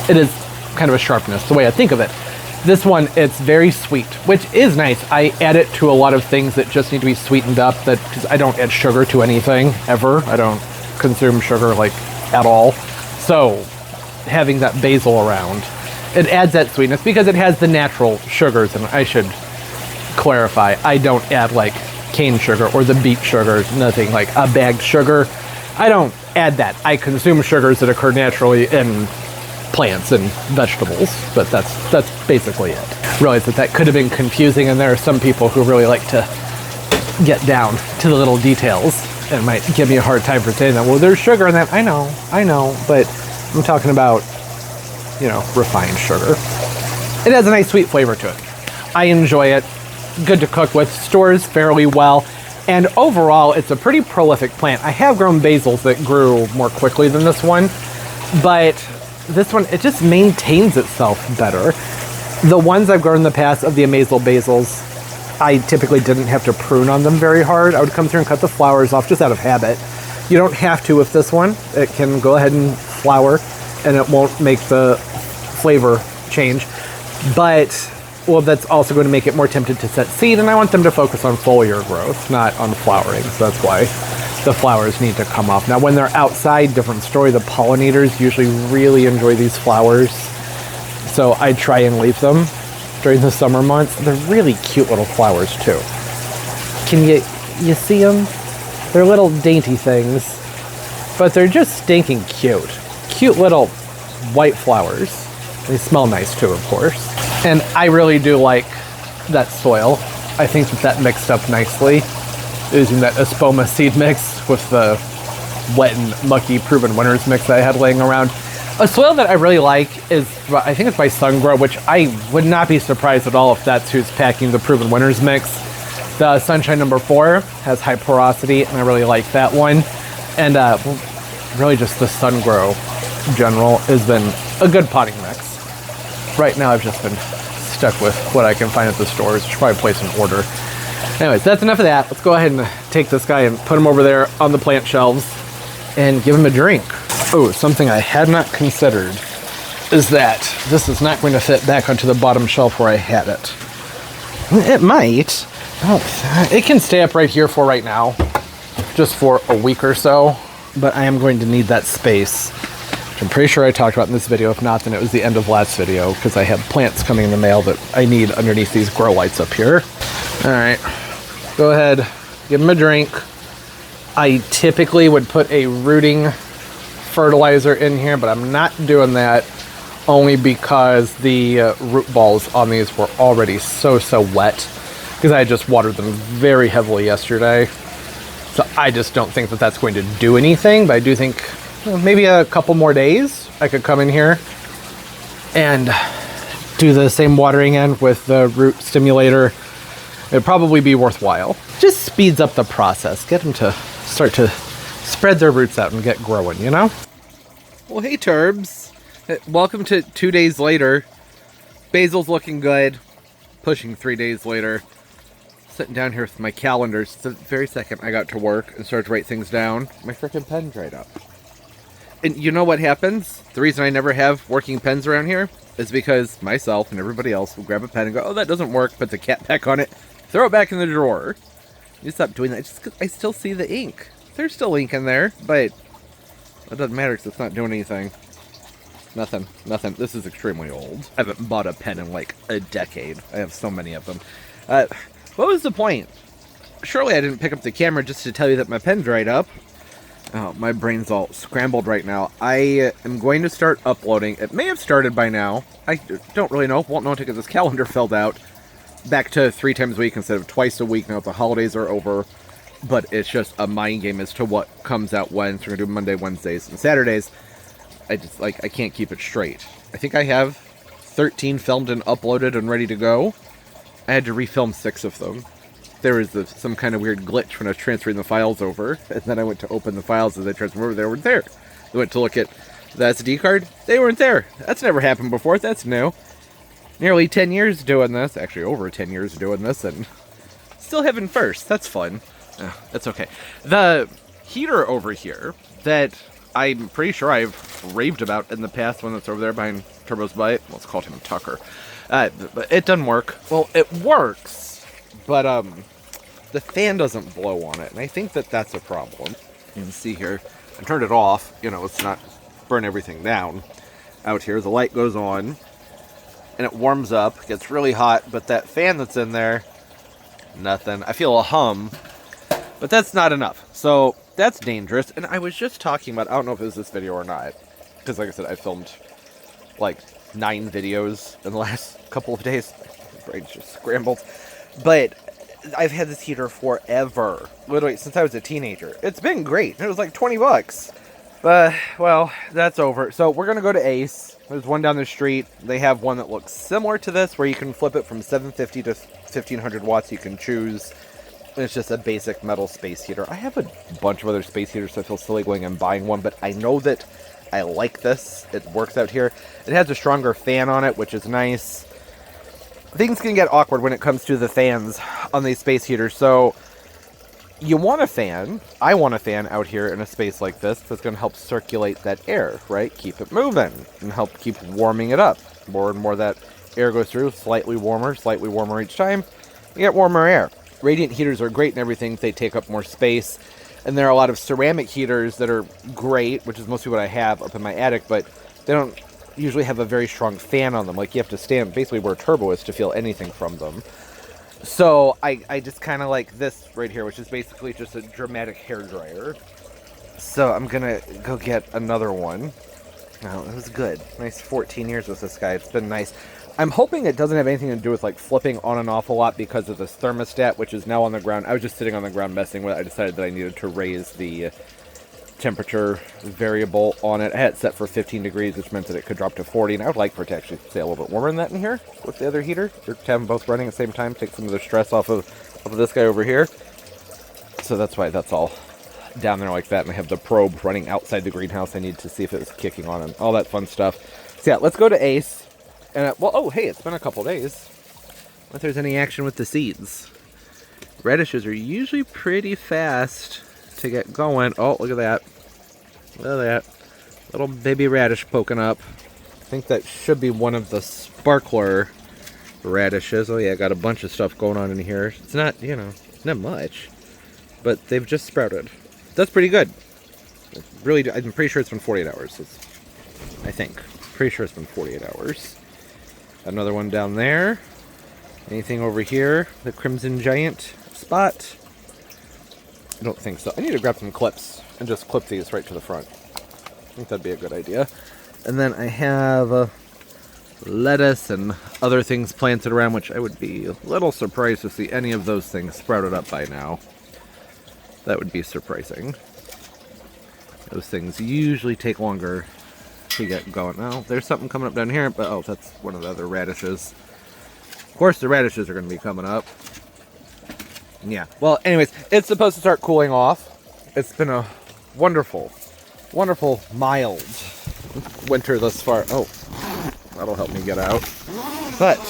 it is kind of a sharpness, the way I think of it. This one, it's very sweet, which is nice. I add it to a lot of things that just need to be sweetened up, because I don't add sugar to anything, ever. I don't consume sugar, like, at all. So, having that basil around, it adds that sweetness, because it has the natural sugars, and I should clarify, I don't add like cane sugar or the beet sugar, nothing like a bagged sugar. I don't add that. I consume sugars that occur naturally in plants and vegetables, but that's basically it. Realize that could have been confusing, and there are some people who really like to get down to the little details and might give me a hard time for saying that. Well, there's sugar in that. I know, but I'm talking about, you know, refined sugar. It has a nice sweet flavor to it. I enjoy it. Good to cook with, stores fairly well, and overall it's a pretty prolific plant. I have grown basils that grew more quickly than this one, but this one, it just maintains itself better. The ones I've grown in the past of the Amazel basils, I typically didn't have to prune on them very hard. I would come through and cut the flowers off just out of habit. You don't have to with this one. It can go ahead and flower and it won't make the flavor change, but well, that's also going to make it more tempted to set seed, and I want them to focus on foliar growth, not on flowering. So that's why the flowers need to come off. Now, when they're outside, different story. The pollinators usually really enjoy these flowers, so I try and leave them during the summer months. They're really cute little flowers too. Can you see them? They're little dainty things, but they're just stinking cute. Cute little white flowers. They smell nice too, of course. And I really do like that soil. I think that mixed up nicely, using that Espoma seed mix with the wet and mucky Proven Winners mix that I had laying around. A soil that I really like is, I think it's by Sungrow, which I would not be surprised at all if that's who's packing the Proven Winners mix. The Sunshine No. 4 has high porosity, and I really like that one. And really just the Sungrow in general has been a good potting mix. Right now I've just been stuck with what I can find at the stores. Should probably place an order. Anyways, that's enough of that. Let's go ahead and take this guy and put him over there on the plant shelves and give him a drink. Oh, something I had not considered is that this is not going to fit back onto the bottom shelf where I had it. It might. Oh, it can stay up right here for right now, just for a week or so, but I am going to need that space. I'm pretty sure I talked about in this video. If not, then it was the end of last video, because I have plants coming in the mail that I need underneath these grow lights up here. All right, go ahead, give them a drink. I typically would put a rooting fertilizer in here, but I'm not doing that only because the root balls on these were already so wet, because I just watered them very heavily yesterday. So I just don't think that that's going to do anything, but I do think maybe a couple more days I could come in here and do the same watering end with the root stimulator, it'd probably be worthwhile. Just speeds up the process. Get them to start to spread their roots out and get growing, you know? Well, hey, Turbs. Welcome to 2 days later. Basil's looking good. Pushing 3 days later. Sitting down here with my calendars. The very second I got to work and started to write things down, my frickin' pen dried up. And you know what happens? The reason I never have working pens around here is because myself and everybody else will grab a pen and go, oh, that doesn't work, put the cat back on it, throw it back in the drawer. You stop doing that just because I still see the ink. There's still ink in there, but it doesn't matter because it's not doing anything. Nothing. This is extremely old. I haven't bought a pen in like a decade. I have so many of them. What was the point? Surely I didn't pick up the camera just to tell you that my pen dried up. Oh, my brain's all scrambled right now. I am going to start uploading. It may have started by now. I don't really know. Won't know until I get this calendar filled out. Back to 3 times a week instead of twice a week now that the holidays are over. But it's just a mind game as to what comes out when. So we're going to do Monday, Wednesdays, and Saturdays. I can't keep it straight. I think I have 13 filmed and uploaded and ready to go. I had to refilm 6 of them. There was some kind of weird glitch when I was transferring the files over, and then I went to open the files as I transferred over. They weren't there. I went to look at the SD card. They weren't there. That's never happened before. That's new. Nearly 10 years doing this. Actually, over 10 years doing this, and still having first. That's fun. That's okay. The heater over here that I'm pretty sure I've raved about in the past, one that's over there behind Turbo's butt. Let's call him Tucker. But it doesn't work. Well, it works, but the fan doesn't blow on it, and I think that that's a problem. You can see here, I turned it off, you know, it's not burn everything down. Out here, the light goes on, and it warms up, gets really hot, but that fan that's in there, nothing. I feel a hum, but that's not enough. So that's dangerous, and I was just talking about, I don't know if it was this video or not, because like I said, I filmed like 9 videos in the last couple of days. My brain's just scrambled. But I've had this heater forever. Literally, since I was a teenager. It's been great. It was like 20 bucks. But, well, that's over. So we're going to go to Ace. There's one down the street. They have one that looks similar to this, where you can flip it from 750 to 1500 watts. You can choose. And it's just a basic metal space heater. I have a bunch of other space heaters, so I feel silly going and buying one. But I know that I like this. It works out here. It has a stronger fan on it, which is nice. Things can get awkward when it comes to the fans on these space heaters. So you want a fan. I want a fan out here in a space like this that's going to help circulate that air, right? Keep it moving and help keep warming it up. More and more that air goes through, slightly warmer each time. You get warmer air. Radiant heaters are great and everything. They take up more space. And there are a lot of ceramic heaters that are great, which is mostly what I have up in my attic, but they don't usually have a very strong fan on them. Like, you have to stand basically where turbo is to feel anything from them. So I just kind of like this right here, which is basically just a dramatic hair dryer. So I'm gonna go get another one. Oh, it was good. Nice 14 years with this guy. It's been nice. I'm hoping it doesn't have anything to do with like flipping on and off a lot because of this thermostat, which is now on the ground. I was just sitting on the ground messing with it. I decided that I needed to raise the temperature variable on it. I had it set for 15 degrees, which meant that it could drop to 40, and I would like for it to actually stay a little bit warmer than that in here with the other heater. Or to have them both running at the same time, take some of the stress off of this guy over here. So that's why that's all down there like that, and I have the probe running outside the greenhouse. I need to see if it's kicking on and all that fun stuff. So yeah, let's go to Ace. And well, oh hey, it's been a couple days. If there's any action with the seeds. Radishes are usually pretty fast to get going. Oh, look at that. Look at that. Little baby radish poking up. I think that should be one of the sparkler radishes. Oh yeah, got a bunch of stuff going on in here. It's not, you know, not much. But they've just sprouted. That's pretty good. Really, I'm pretty sure it's been 48 hours. I think. Pretty sure it's been 48 hours. Another one down there. Anything over here? The Crimson Giant spot? I don't think so. I need to grab some clips and just clip these right to the front. I think that'd be a good idea. And then I have lettuce and other things planted around, which I would be a little surprised to see any of those things sprouted up by now. That would be surprising. Those things usually take longer we get going. Oh, there's something coming up down here, but oh, that's one of the other radishes. Of course, the radishes are going to be coming up. Yeah. Well, anyways, it's supposed to start cooling off. It's been a wonderful, wonderful, mild winter thus far. Oh, that'll help me get out. But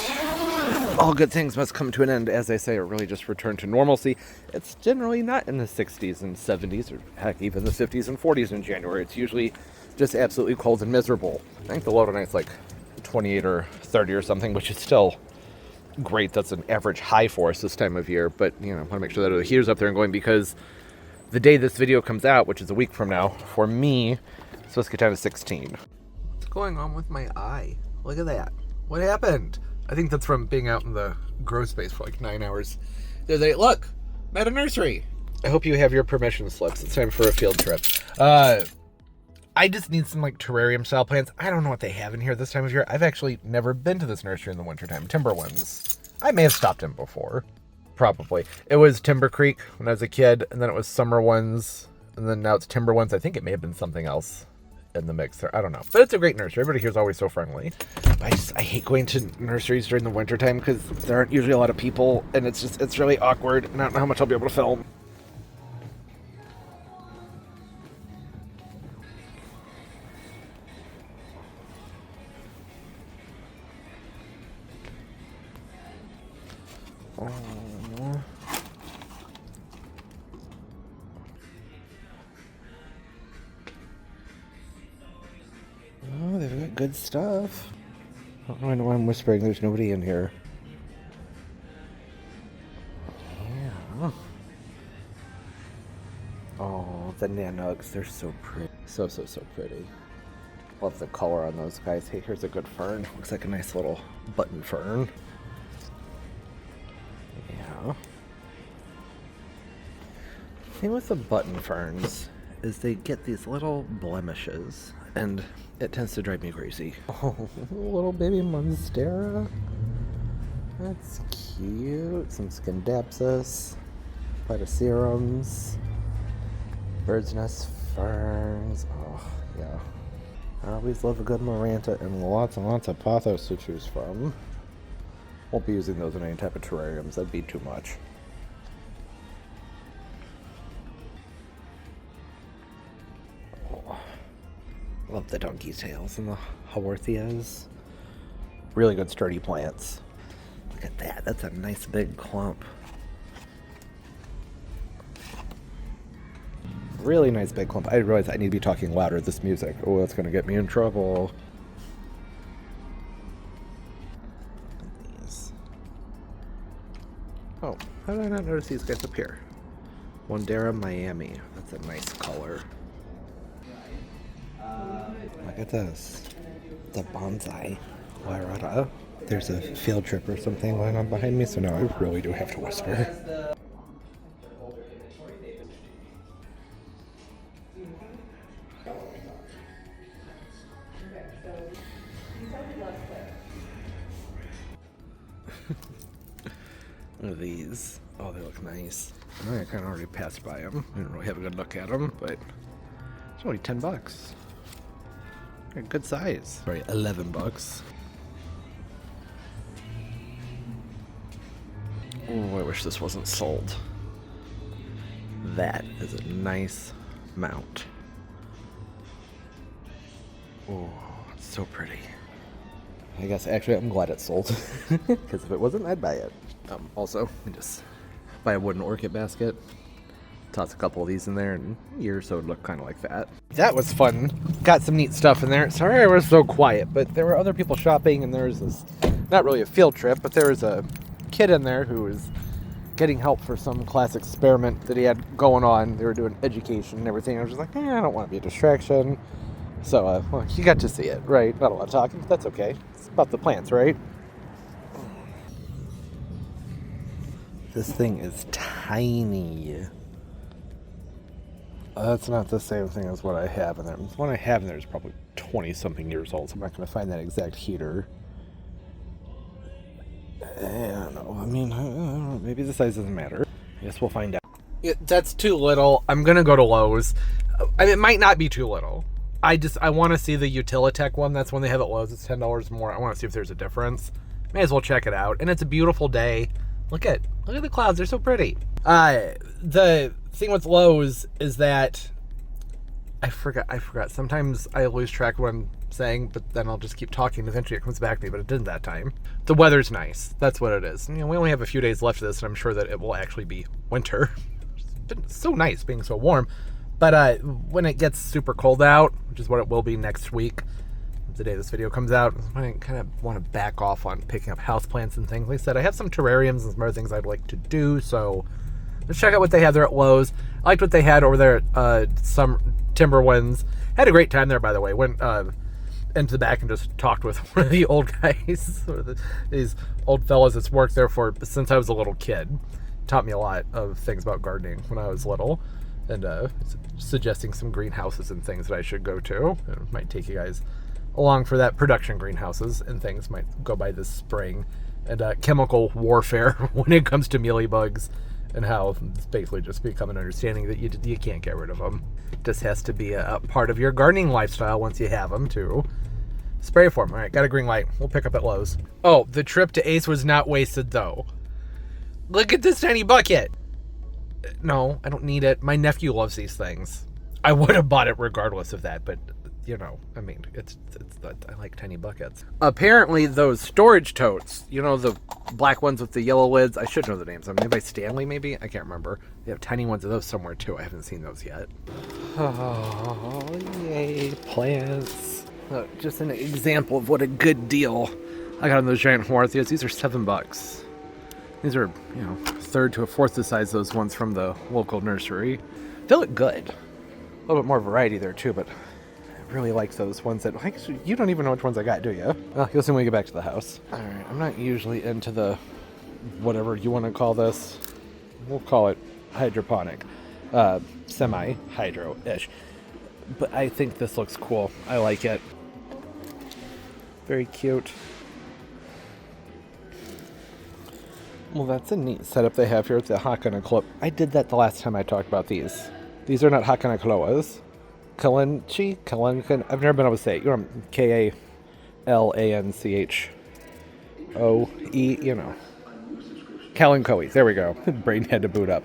all good things must come to an end, as they say, or really just return to normalcy. It's generally not in the 60s and 70s, or heck, even the 50s and 40s in January. It's usually just absolutely cold and miserable. I think the low tonight's like 28 or 30 or something, which is still great. That's an average high for us this time of year. But, you know, I want to make sure that the heater's up there and going, because the day this video comes out, which is a week from now, for me, it's supposed to get down to 16. What's going on with my eye? Look at that. What happened? I think that's from being out in the grow space for like 9 hours. Look, I'm at a nursery. I hope you have your permission slips. It's time for a field trip. I just need some like terrarium style plants. I don't know what they have in here this time of year. I've actually never been to this nursery in the wintertime. Timber ones. I may have stopped in before. Probably. It was Timber Creek when I was a kid, and then it was Summer Ones, and then now it's Timber Ones. I think it may have been something else in the mix there. I don't know. But it's a great nursery. Everybody here is always so friendly. I hate going to nurseries during the wintertime because there aren't usually a lot of people, and it's really awkward, and I don't know how much I'll be able to film. Oh, they've got good stuff. I know why I'm whispering. There's nobody in here. Yeah. Oh, the nanugs. They're so pretty. So pretty. Love the color on those guys. Hey, here's a good fern. Looks like a nice little button fern. Yeah. The thing with the button ferns is they get these little blemishes, and it tends to drive me crazy. Oh, little baby monstera. That's cute. Some Scindapsus, Phytocerums, bird's nest ferns. Oh, yeah. I always love a good Maranta, and lots of pothos to choose from. Won't be using those in any type of terrariums. That'd be too much. Love the donkey tails and the haworthias. Really good sturdy plants. Look at that. That's a nice big clump. Really nice big clump. I realize I need to be talking louder. This music. Oh, that's going to get me in trouble. These. Oh, how did I not notice these guys up here? Wandera Miami. That's a nice color. Look at this. The bonsai Wairata. There's a field trip or something going on behind me, so now I really do have to whisper. Look at these. Oh, they look nice. I kind of already passed by them. I didn't really have a good look at them, but it's only $10. They're good size. Sorry, $11. Oh, I wish this wasn't sold. That is a nice mount. Oh, it's so pretty. I guess actually I'm glad it's sold, because if it wasn't, I'd buy it. Also, I just buy a wooden orchid basket, toss a couple of these in there, and a year or so it'd look kind of like that. That was fun. Got some neat stuff in there. Sorry I was so quiet, but there were other people shopping, and there was this, not really a field trip, but there was a kid in there who was getting help for some class experiment that he had going on. They were doing education and everything. I was just like, I don't want to be a distraction. So, well, you got to see it, right? Not a lot of talking, but that's okay. It's about the plants, right? This thing is tiny. That's not the same thing as what I have in there. The one I have in there is probably 20-something years old, so I'm not going to find that exact heater. I don't know. I mean, I don't know. Maybe the size doesn't matter. I guess we'll find out. Yeah, that's too little. I'm going to go to Lowe's. I mean, it might not be too little. I want to see the Utilitech one. That's when they have it Lowe's. It's $10 more. I want to see if there's a difference. May as well check it out. And it's a beautiful day. Look at the clouds. They're so pretty. The thing with Lowe's is that I forgot. Sometimes I lose track of what I'm saying, but then I'll just keep talking. Eventually it comes back to me, but it didn't that time. The weather's nice. That's what it is. You know, we only have a few days left of this, and I'm sure that it will actually be winter. It's been so nice being so warm. But when it gets super cold out, which is what it will be next week, the day this video comes out, I kind of want to back off on picking up houseplants and things. Like I said, I have some terrariums and some other things I'd like to do, so let's check out what they have there at Lowe's. I liked what they had over there at some Timberwinds. Had a great time there, by the way. Went into the back and just talked with one of the old guys, these old fellas that's worked there since I was a little kid. Taught me a lot of things about gardening when I was little, and suggesting some greenhouses and things that I should go to. It might take you guys along for that. Production greenhouses and things might go by this spring, and chemical warfare when it comes to mealybugs, and how it's basically just become an understanding that you can't get rid of them. This has to be a part of your gardening lifestyle once you have them to spray for them. All right, got a green light. We'll pick up at Lowe's. Oh, the trip to Ace was not wasted though. Look at this tiny bucket. No, I don't need it. My nephew loves these things. I would have bought it regardless of that, but you know, I mean, it's I like tiny buckets. Apparently those storage totes, you know, the black ones with the yellow lids, I should know the names. I mean, by Stanley maybe? I can't remember. They have tiny ones of those somewhere too. I haven't seen those yet. Oh, yay, plants. Just an example of what a good deal I got on those giant Horthias. These are $7. These are, you know, third to a fourth the size of those ones from the local nursery. They look good. A little bit more variety there too, but I really like those ones that, actually, you don't even know which ones I got, do you? Well, you'll see when we get back to the house. All right, I'm not usually into the, whatever you want to call this. We'll call it hydroponic, semi-hydro-ish. But I think this looks cool. I like it. Very cute. Well, that's a neat setup they have here with the Hakanakloa. I did that the last time I talked about these. These are not Hakanakloas. Kalanchi? Kalankan? I've never been able to say it. You know, Kalanchoe, you know. Kalanchoe. There we go. Brain had to boot up.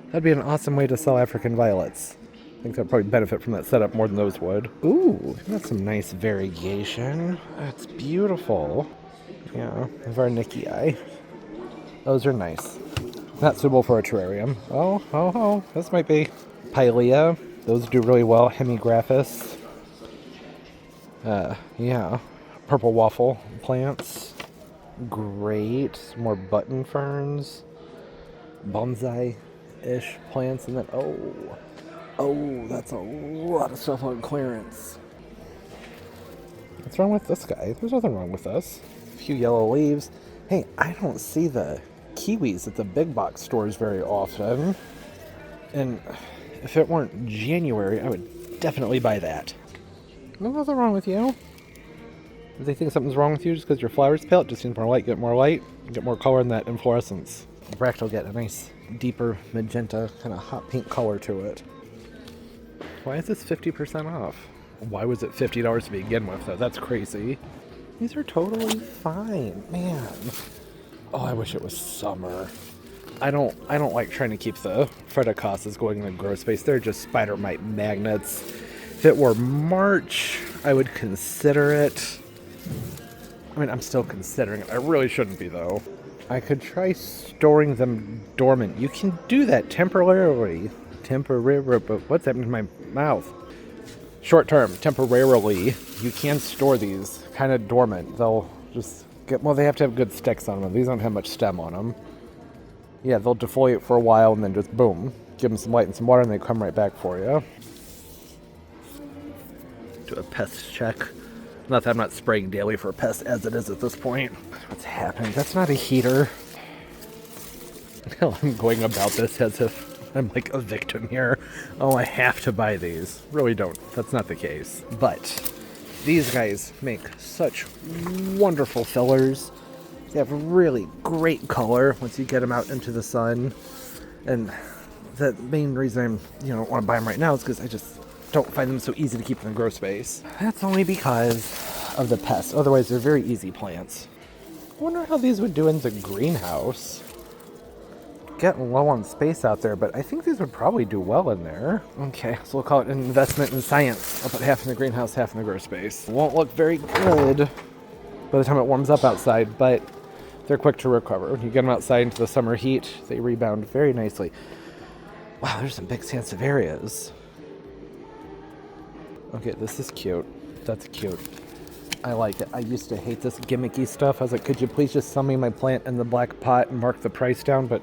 That'd be an awesome way to sell African violets. I think that'd probably benefit from that setup more than those would. Ooh, that's some nice variegation. That's beautiful. Yeah, Varnicki. Those are nice. Not suitable for a terrarium. Oh, this might be Pilea. Those do really well. Hemigraphis. Yeah. Purple waffle plants. Great. Some more button ferns. Bonsai-ish plants. And then, oh, that's a lot of stuff on clearance. What's wrong with this guy? There's nothing wrong with this. A few yellow leaves. Hey, I don't see the kiwis at the big box stores very often. And if it weren't January, I would definitely buy that. There's nothing wrong with you. If they think something's wrong with you just because your flowers pale, it just needs more light, get more color in that inflorescence. Bract will get a nice, deeper magenta, kind of hot pink color to it. Why is this 50% off? Why was it $50 to begin with, though? That's crazy. These are totally fine, man. Oh, I wish it was summer. I don't like trying to keep the Freticasas going in the grow space. They're just spider mite magnets. If it were March, I would consider it. I mean, I'm still considering it. I really shouldn't be, though. I could try storing them dormant. You can do that temporarily. But what's happening to my mouth? Short term, temporarily, you can store these kind of dormant. They'll just get, well, they have to have good sticks on them. These don't have much stem on them. Yeah, they'll defoliate for a while and then just boom, give them some light and some water and they come right back for you. Do a pest check. Not that I'm not spraying daily for pests as it is at this point. What's happening? That's not a heater. I'm going about this as if I'm like a victim here. Oh, I have to buy these. Really don't. That's not the case. But these guys make such wonderful fillers. They have really great color once you get them out into the sun. And the main reason I don't want to buy them right now is because don't find them so easy to keep in the grow space. That's only because of the pests. Otherwise, they're very easy plants. I wonder how these would do in the greenhouse. Getting low on space out there, but I think these would probably do well in there. Okay, so we'll call it an investment in science. I'll put half in the greenhouse, half in the grow space. It won't look very good by the time it warms up outside, but they're quick to recover. When you get them outside into the summer heat, they rebound very nicely. Wow, there's some big sansevierias. Okay, this is cute. That's cute. I like it. I used to hate this gimmicky stuff. I was like, could you please just sell me my plant in the black pot and mark the price down? But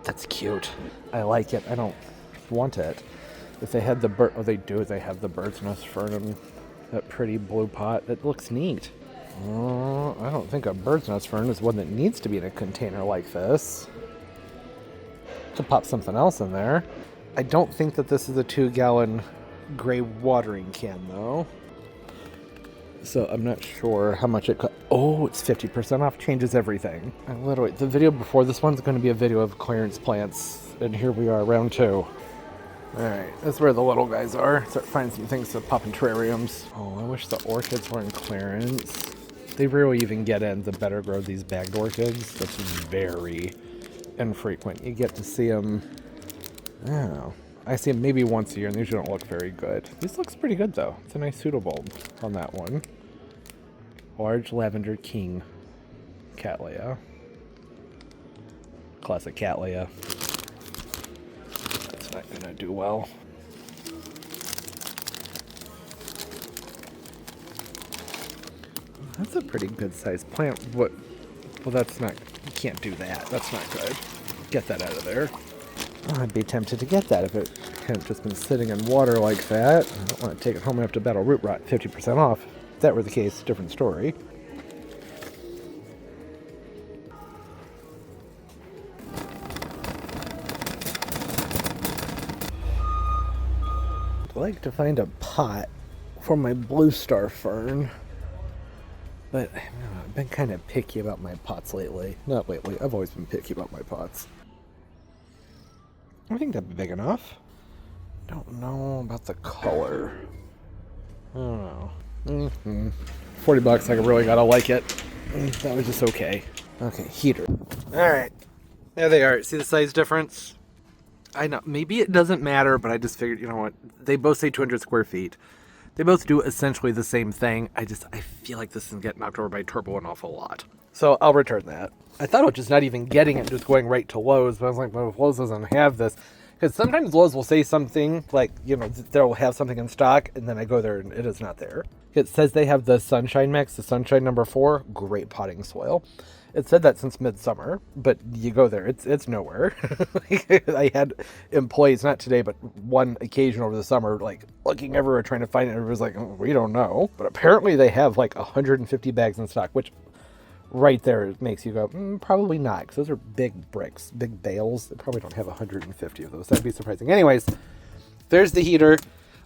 that's cute. I like it. I don't want it. If they had the bird, oh, they do. They have the bird's nest fern in that pretty blue pot. It looks neat. I don't think a bird's nest fern is one that needs to be in a container like this. To pop something else in there. I don't think that this is a 2-gallon gray watering can, though. So I'm not sure how much it cost. Oh, it's 50% off. Changes everything. And literally, the video before this one's going to be a video of clearance plants. And here we are, round 2. Alright, that's where the little guys are. Start finding some things to pop in terrariums. Oh, I wish the orchids were in clearance. They rarely even get in the better grow these bagged orchids. That's very infrequent. You get to see them, I don't know. I see them maybe once a year, and they usually don't look very good. This looks pretty good, though. It's a nice pseudobulb on that one. Large Lavender King. Cattleya. Classic Cattleya. That's not going to do well. That's a pretty good sized plant. What? Well, that's not... You can't do that. That's not good. Get that out of there. Oh, I'd be tempted to get that if it hadn't just been sitting in water like that. I don't want to take it home and have to battle root rot. 50% off. If that were the case, different story. I'd like to find a pot for my blue star fern. But I've been kind of picky about my pots lately. Not lately. I've always been picky about my pots. I think that'd be big enough. Don't know about the color. I don't know. $40, like I really gotta like it. That was just okay. Okay, heater. Alright. There they are. See the size difference? I know. Maybe it doesn't matter, but I just figured, you know what? They both say 200 square feet. They both do essentially the same thing. I feel like this is getting knocked over by turbo an awful lot. So I'll return that. I thought about just not even getting it, just going right to Lowe's, but I was like, well, if Lowe's doesn't have this, because sometimes Lowe's will say something like, you know, they'll have something in stock, and then I go there and it is not there. It says they have the Sunshine Mix, the Sunshine number 4, great potting soil. It said that since midsummer, but you go there, it's nowhere. I had employees, not today, but one occasion over the summer, like looking everywhere trying to find it. And everyone's like, oh, we don't know. But apparently they have like 150 bags in stock, which right there makes you go, probably not, because those are big bricks, big bales. They probably don't have 150 of those. That'd be surprising. Anyways, there's the heater.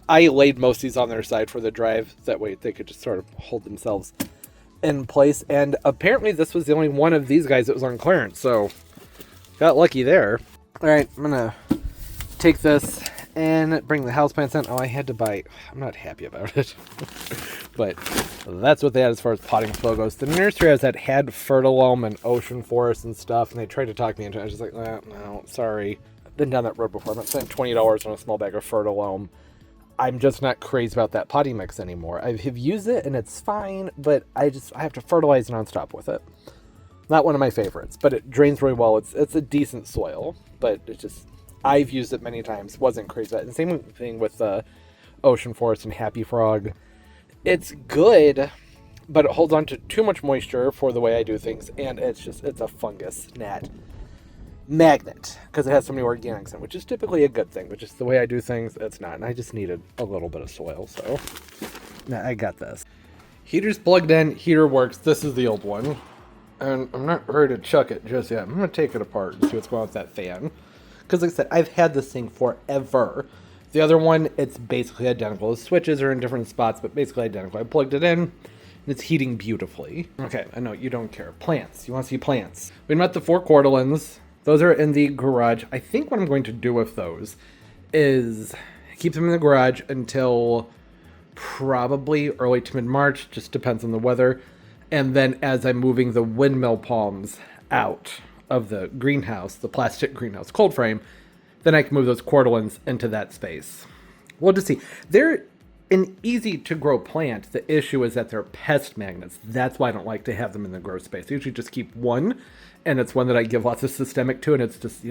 I laid most of these on their side for the drive. That way they could just sort of hold themselves in place, and apparently this was the only one of these guys that was on clearance, so got lucky there. All right, I'm gonna take this and bring the houseplants in. Oh, I had to buy, I'm not happy about it, but that's what they had as far as potting soil goes. The nursery I was at had Fertilizer and ocean forest and stuff, and they tried to talk me into it. I was just like, no, sorry. I've been down that road before. I'm not spending $20 on a small bag of Fertilizer. I'm just not crazy about that potting mix anymore. I have used it and it's fine, but I have to fertilize nonstop with it. Not one of my favorites, but it drains really well. It's a decent soil, but it's just, I've used it many times. Wasn't crazy about it. And same thing with Ocean Forest and Happy Frog. It's good, but it holds on to too much moisture for the way I do things, and it's a fungus gnat magnet because it has so many organics in it, which is typically a good thing, but just the way I do things, it's not. And I just needed a little bit of soil, so now I got this. Heater's plugged in, heater works. This is the old one, and I'm not ready to chuck it just yet. I'm gonna take it apart and see what's going on with that fan, because like I said, I've had this thing forever. The other one, it's basically identical. The switches are in different spots, but basically identical. I plugged it in, and it's heating beautifully. Okay, I know you don't care. Plants, you want to see plants. We met the 4 cordylands. Those are in the garage. I think what I'm going to do with those is keep them in the garage until probably early to mid-March, just depends on the weather. And then as I'm moving the windmill palms out of the greenhouse, the plastic greenhouse cold frame, then I can move those cordyceps into that space. We'll just see. They're an easy to grow plant. The issue is that they're pest magnets. That's why I don't like to have them in the grow space. I usually just keep one, and it's one that I give lots of systemic to, and it's just,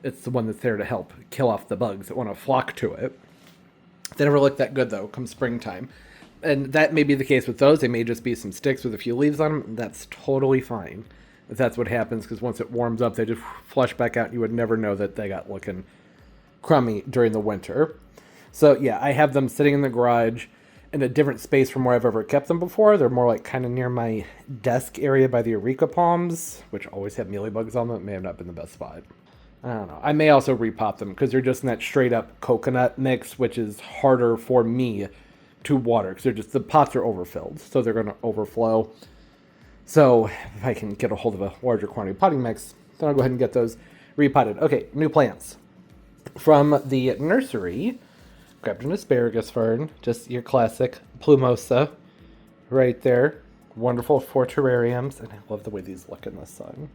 it's the one that's there to help kill off the bugs that want to flock to it. They never look that good, though, come springtime. And that may be the case with those. They may just be some sticks with a few leaves on them. That's totally fine if that's what happens, because once it warms up, they just flush back out. You would never know that they got looking crummy during the winter. So, yeah, I have them sitting in the garage in a different space from where I've ever kept them before. They're more like kind of near my desk area by the areca palms, which always have mealybugs on them. It may have not been the best spot. I don't know. I may also repot them because they're just in that straight up coconut mix, which is harder for me to water because the pots are overfilled, so they're going to overflow. So if I can get a hold of a larger quantity of potting mix, then I'll go ahead and get those repotted. Okay, new plants. From the nursery, grabbed an asparagus fern, just your classic plumosa right there. Wonderful for terrariums, and I love the way these look in the sun.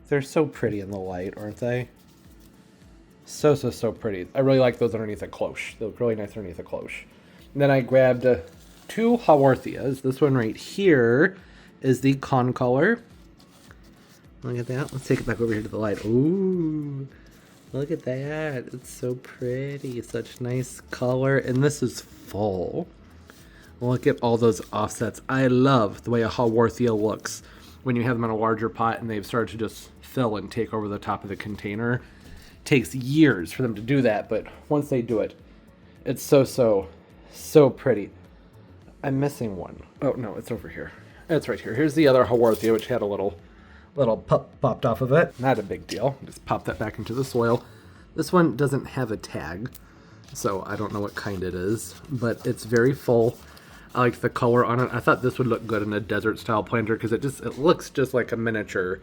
They're so pretty in the light, aren't they? So pretty. I really like those underneath a cloche. They look really nice underneath a cloche. And then I grabbed two haworthias. This one right here is the concolor. Look at that. Let's take it back over here to the light. Ooh, look at that. It's so pretty. Such nice color. And this is full. Look at all those offsets. I love the way a haworthia looks when you have them in a larger pot and they've started to just fill and take over the top of the container. It takes years for them to do that, but once they do it, it's so pretty. I'm missing one. Oh no, it's over here. It's right here. Here's the other haworthia, which had a little pup popped off of it. Not a big deal. Just pop that back into the soil. This one doesn't have a tag, so I don't know what kind it is, but it's very full. I like the color on it. I thought this would look good in a desert style planter because it looks just like a miniature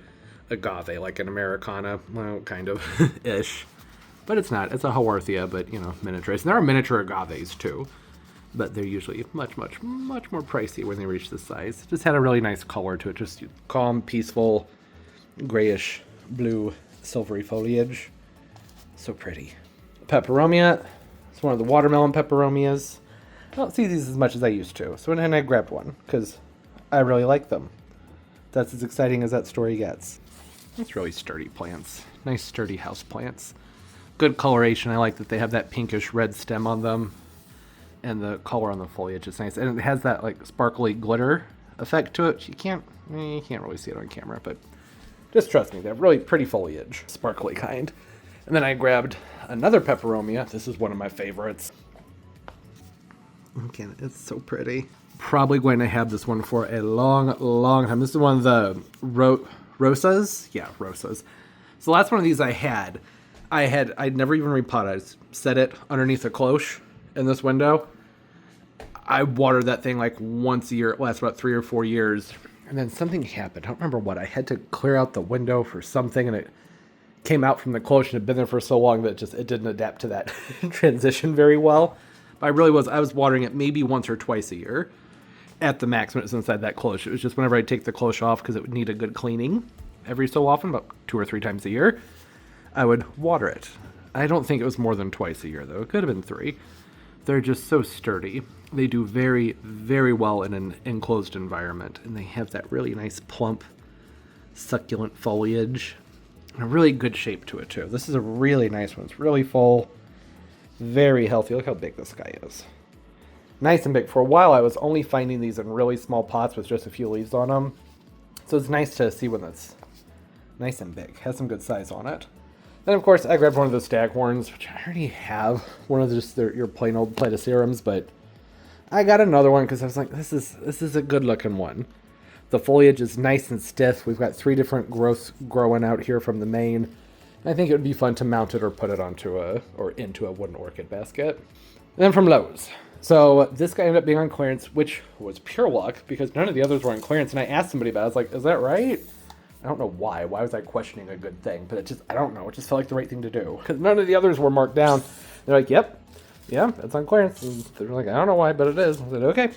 agave, like an Americana, well, kind of ish. But it's not. It's a haworthia, but miniaturized. And there are miniature agaves too, but they're usually much more pricey when they reach this size. Just had a really nice color to it. Just calm, peaceful, grayish blue, silvery foliage. So pretty. Peperomia. It's one of the watermelon peperomias. I don't see these as much as I used to, so then I grabbed one because I really like them. That's as exciting as that story gets. It's really sturdy plants. Nice sturdy house plants. Good coloration. I like that they have that pinkish red stem on them, and the color on the foliage is nice. And it has that like sparkly glitter effect to it. You can't really see it on camera, but just trust me, they have really pretty foliage, sparkly kind. And then I grabbed another peperomia. This is one of my favorites. Again, it's so pretty. Probably going to have this one for a long time. This is one of the Rosas. Yeah, Rosas. So the last one of these I'd never even repotted. I just set it underneath a cloche in this window. I watered that thing like once a year. It lasts about 3 or 4 years. And then something happened. I don't remember what. I had to clear out the window for something, and it came out from the cloche and had been there for so long that it didn't adapt to that transition very well. But I was watering it maybe once or twice a year at the max when it was inside that cloche. It was just whenever I'd take the cloche off because it would need a good cleaning every so often, about 2 or 3 times a year, I would water it. I don't think it was more than twice a year, though. It could have been 3. They're just so sturdy. They do very, very well in an enclosed environment, and they have that really nice plump, succulent foliage and a really good shape to it, too. This is a really nice one. It's really full. Very healthy. Look how big this guy is. Nice and big. For a while, I was only finding these in really small pots with just a few leaves on them. So it's nice to see one that's nice and big. Has some good size on it. Then, of course, I grabbed one of those staghorns, which I already have. One of just your plain old platycerums, but I got another one because I was like, this is a good-looking one. The foliage is nice and stiff. We've got 3 different growths growing out here from the main. I think it would be fun to mount it or put it onto into a wooden orchid basket. And then from Lowe's. So this guy ended up being on clearance, which was pure luck because none of the others were on clearance. And I asked somebody about it. I was like, is that right? I don't know why. Why was I questioning a good thing? But I don't know. It just felt like the right thing to do because none of the others were marked down. They're like, yep, yeah, it's on clearance. And they're like, I don't know why, but it is. I said, okay.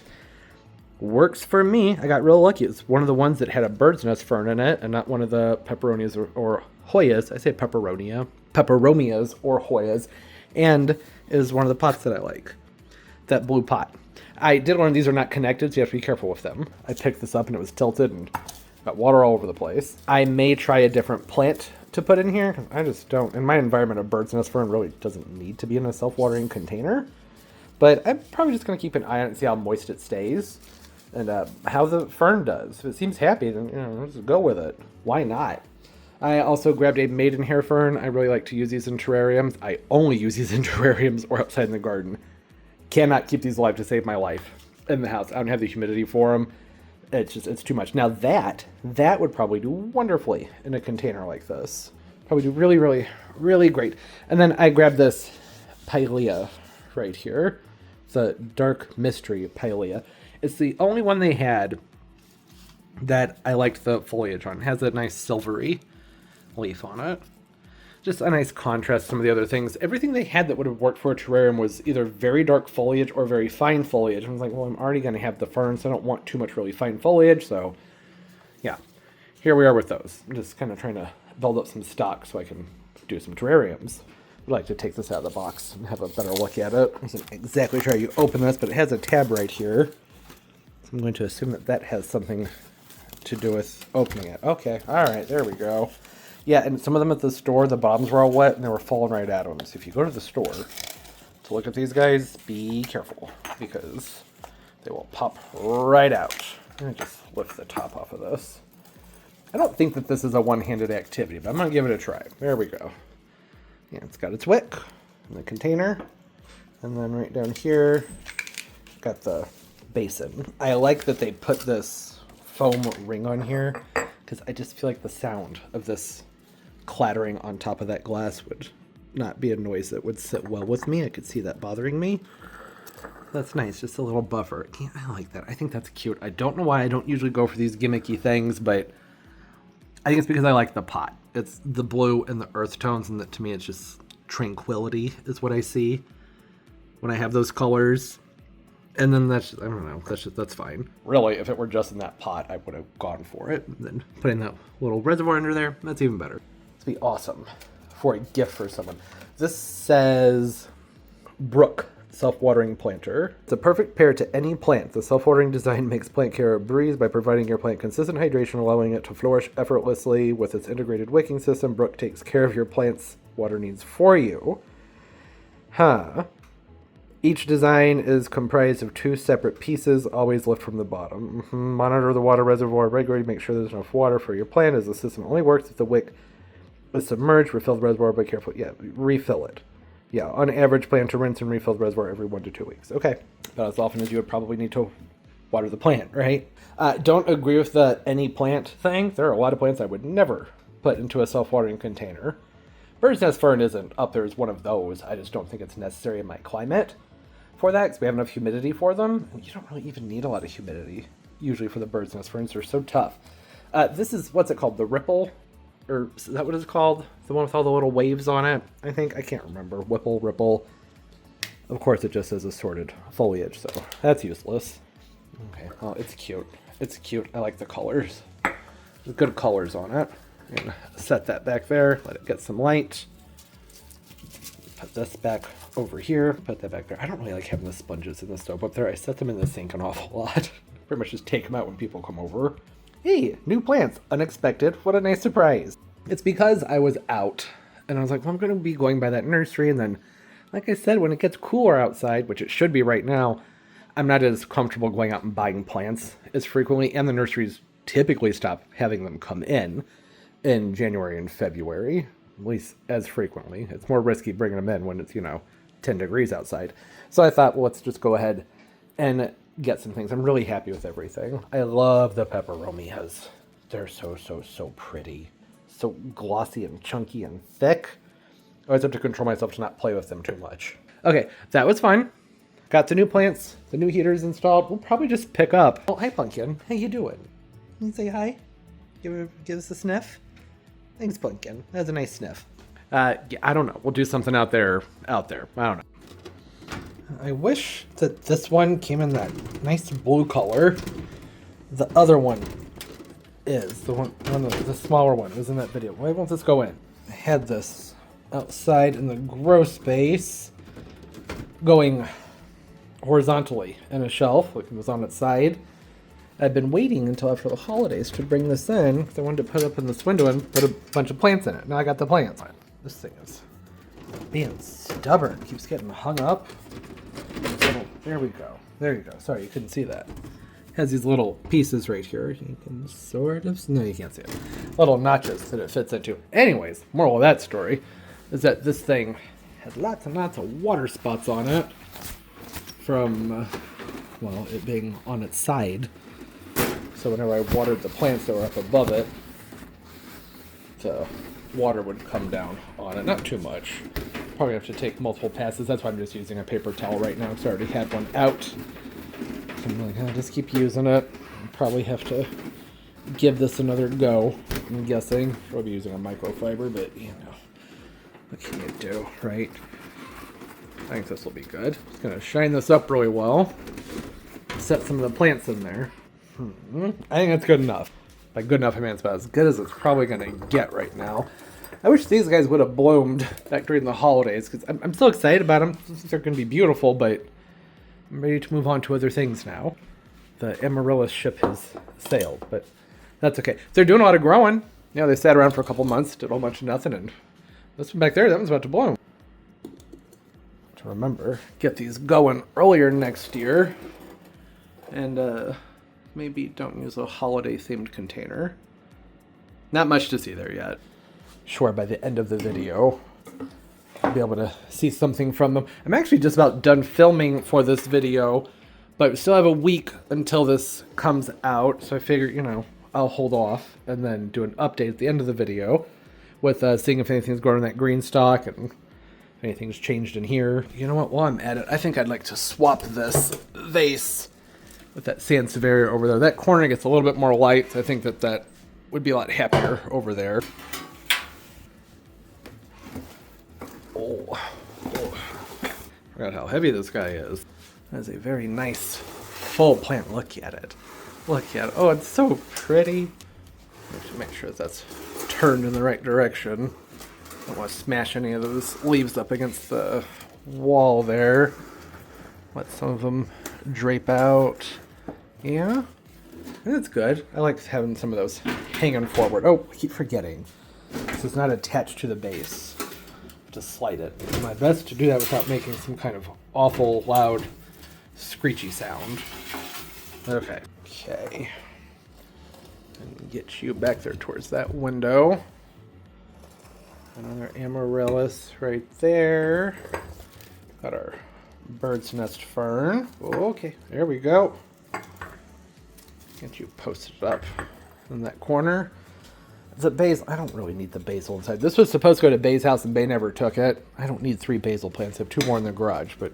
Works for me. I got real lucky. It's one of the ones that had a bird's nest fern in it and not one of the peperonias or Hoyas. I say peperomias or Hoyas. And is one of the pots that I like. That blue pot. I did learn these are not connected, so you have to be careful with them. I picked this up and it was tilted and got water all over the place. I may try a different plant to put in here. I just don't. In my environment, a bird's nest fern really doesn't need to be in a self-watering container. But I'm probably just going to keep an eye on it and see how moist it stays. And how the fern does. If it seems happy, then let's go with it. Why not? I also grabbed a maidenhair fern. I really like to use these in terrariums. I only use these in terrariums or outside in the garden. Cannot keep these alive to save my life in the house. I don't have the humidity for them. It's too much. Now that would probably do wonderfully in a container like this. Probably do really, really, really great. And then I grabbed this pilea right here. It's a dark mystery pilea. It's the only one they had that I liked the foliage on. It has a nice silvery leaf on it. Just a nice contrast to some of the other things. Everything they had that would have worked for a terrarium was either very dark foliage or very fine foliage. I was like, well, I'm already going to have the ferns, so I don't want too much really fine foliage. So, yeah, here we are with those. I'm just kind of trying to build up some stock so I can do some terrariums. I'd like to take this out of the box and have a better look at it. I wasn't exactly sure how you open this, but it has a tab right here. I'm going to assume that that has something to do with opening it. Okay, all right, there we go. Yeah, and some of them at the store, the bottoms were all wet and they were falling right at them. So if you go to the store to look at these guys, be careful because they will pop right out. Let me just lift the top off of this. I don't think that this is a one-handed activity, but I'm going to give it a try. There we go. Yeah, it's got its wick in the container. And then right down here, got the basin. I like that they put this foam ring on here because I just feel like the sound of this clattering on top of that glass would not be a noise that would sit well with me. I could see that bothering me. That's nice, just a little buffer. Yeah, I like that. I think that's cute. I don't know why I don't usually go for these gimmicky things, but I think it's because I like the pot. It's the blue and the earth tones, and to me it's just tranquility is what I see when I have those colors. And then that's, I don't know, that's fine. Really, if it were just in that pot, I would have gone for it. And then putting that little reservoir under there, that's even better. This would be awesome for a gift for someone. This says Brook Self-Watering Planter. It's a perfect pair to any plant. The self-watering design makes plant care a breeze by providing your plant consistent hydration, allowing it to flourish effortlessly. With its integrated wicking system, Brook takes care of your plant's water needs for you. Each design is comprised of 2 separate pieces, always lift from the bottom. Monitor the water reservoir regularly, make sure there's enough water for your plant, as the system only works if the wick is submerged. Refill the reservoir, but careful. Yeah, refill it. Yeah, on average, plan to rinse and refill the reservoir every 1 to 2 weeks. Okay, about as often as you would probably need to water the plant, right? Don't agree with the any plant thing. There are a lot of plants I would never put into a self-watering container. Bird's nest fern isn't up there as one of those. I just don't think it's necessary in my climate for that, because we have enough humidity for them. And you don't really even need a lot of humidity usually for the bird's nest ferns. They're so tough. This is, what's it called? The ripple? Or is that what it's called? The one with all the little waves on it? I think. I can't remember. Whipple, ripple. Of course, it just says assorted foliage, so that's useless. Okay, well, it's cute. It's cute. I like the colors. There's good colors on it. I'm going to set that back there. Let it get some light. Put this back over here, put that back there. I don't really like having the sponges in the stove up there. I set them in the sink an awful lot. Pretty much just take them out when people come over. Hey, new plants, unexpected. What a nice surprise. It's because I was out and I was like, well, I'm going to be going by that nursery. And then, like I said, when it gets cooler outside, which it should be right now, I'm not as comfortable going out and buying plants as frequently. And the nurseries typically stop having them come in January and February, at least as frequently. It's more risky bringing them in when it's, 10 degrees outside. So I thought, well, let's just go ahead and get some things. I'm really happy with everything. I love the peperomias. They're so pretty. So glossy and chunky and thick. I always have to control myself to not play with them too much. Okay, that was fun. Got the new plants, the new heaters installed. We'll probably just pick up. Oh, hi, Pumpkin. How you doing? Can you say hi? Give us a sniff? Thanks, Pumpkin. That's a nice sniff. Yeah, I don't know. We'll do something out there. I don't know. I wish that this one came in that nice blue color. The other one is the smaller one. It was in that video. Why won't this go in? I had this outside in the grow space going horizontally in a shelf, like it was on its side. I've been waiting until after the holidays to bring this in because I wanted to put it up in this window and put a bunch of plants in it. Now I got the plants. This thing is being stubborn. Keeps getting hung up. There we go. There you go. Sorry, you couldn't see that. Has these little pieces right here. You can sort of... No, you can't see it. Little notches that it fits into. Anyways, moral of that story is that this thing has lots and lots of water spots on it from, well, it being on its side. So whenever I watered the plants that were up above it, the water would come down on it. Not too much. Probably have to take multiple passes. That's why I'm just using a paper towel right now because I already had one out. So I'm like, I'll just keep using it. I'll probably have to give this another go, I'm guessing. I'll be using a microfiber, but, you know, what can you do, right? I think this will be good. Just going to shine this up really well. Set some of the plants in there. I think that's good enough. By good enough, I mean it's about as good as it's probably going to get right now. I wish these guys would have bloomed back during the holidays, because I'm still excited about them. They're going to be beautiful, but I'm ready to move on to other things now. The Amaryllis ship has sailed, but that's okay. They're doing a lot of growing. You know, they sat around for a couple months, did a whole bunch of nothing, and this one back there, that one's about to bloom. To remember, get these going earlier next year, and maybe don't use a holiday-themed container. Not much to see there yet. Sure, by the end of the video, I'll be able to see something from them. I'm actually just about done filming for this video, but we still have a week until this comes out, so I figure, you know, I'll hold off and then do an update at the end of the video with seeing if anything's growing in that Greenstalk and if anything's changed in here. You know what, while I'm at it, I think I'd like to swap this vase with that Sansevieria over there. That corner gets a little bit more light, so I think that that would be a lot happier over there. Oh. Forgot how heavy this guy is. That is a very nice full plant. Look at it. Look at it. Oh, it's so pretty. I have to make sure that's turned in the right direction. Don't want to smash any of those leaves up against the wall there. Let some of them drape out. Yeah, that's good. I like having some of those hanging forward. Oh, I keep forgetting. This is not attached to the base. Just slide it. Do my best to do that without making some kind of awful loud screechy sound. Okay. Okay. And get you back there towards that window. Another amaryllis right there. Got our bird's nest fern. Okay, there we go. Get you posted up in that corner. The basil, I don't really need the basil inside. This was supposed to go to Bay's house and Bay never took it. I don't need 3 basil plants. I have 2 more in the garage, but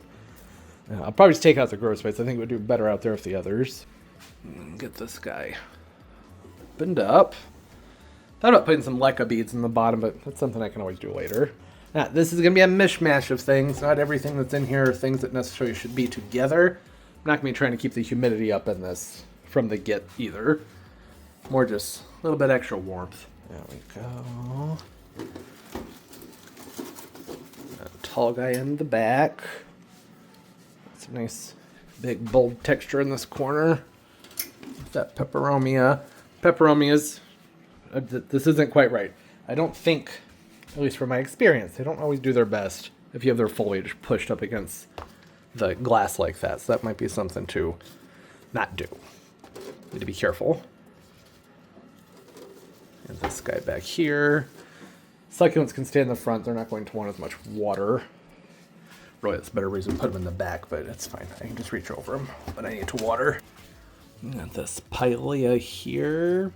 I'll probably just take out the grow space. I think it would do better out there with the others. Get this guy opened up. Thought about putting some leca beads in the bottom, but that's something I can always do later. Now, this is going to be a mishmash of things. Not everything that's in here are things that necessarily should be together. I'm not going to be trying to keep the humidity up in this from the get either. More just a little bit extra warmth. There we go. A tall guy in the back. It's a nice big bold texture in this corner. That peperomia. Peperomias, this isn't quite right. I don't think, at least from my experience, they don't always do their best if you have their foliage pushed up against the glass like that. So that might be something to not do. Need to be careful. And this guy back here. Succulents can stay in the front. They're not going to want as much water. Really, that's a better reason to put them in the back, but it's fine. I can just reach over them when I need to water. And this pilea here.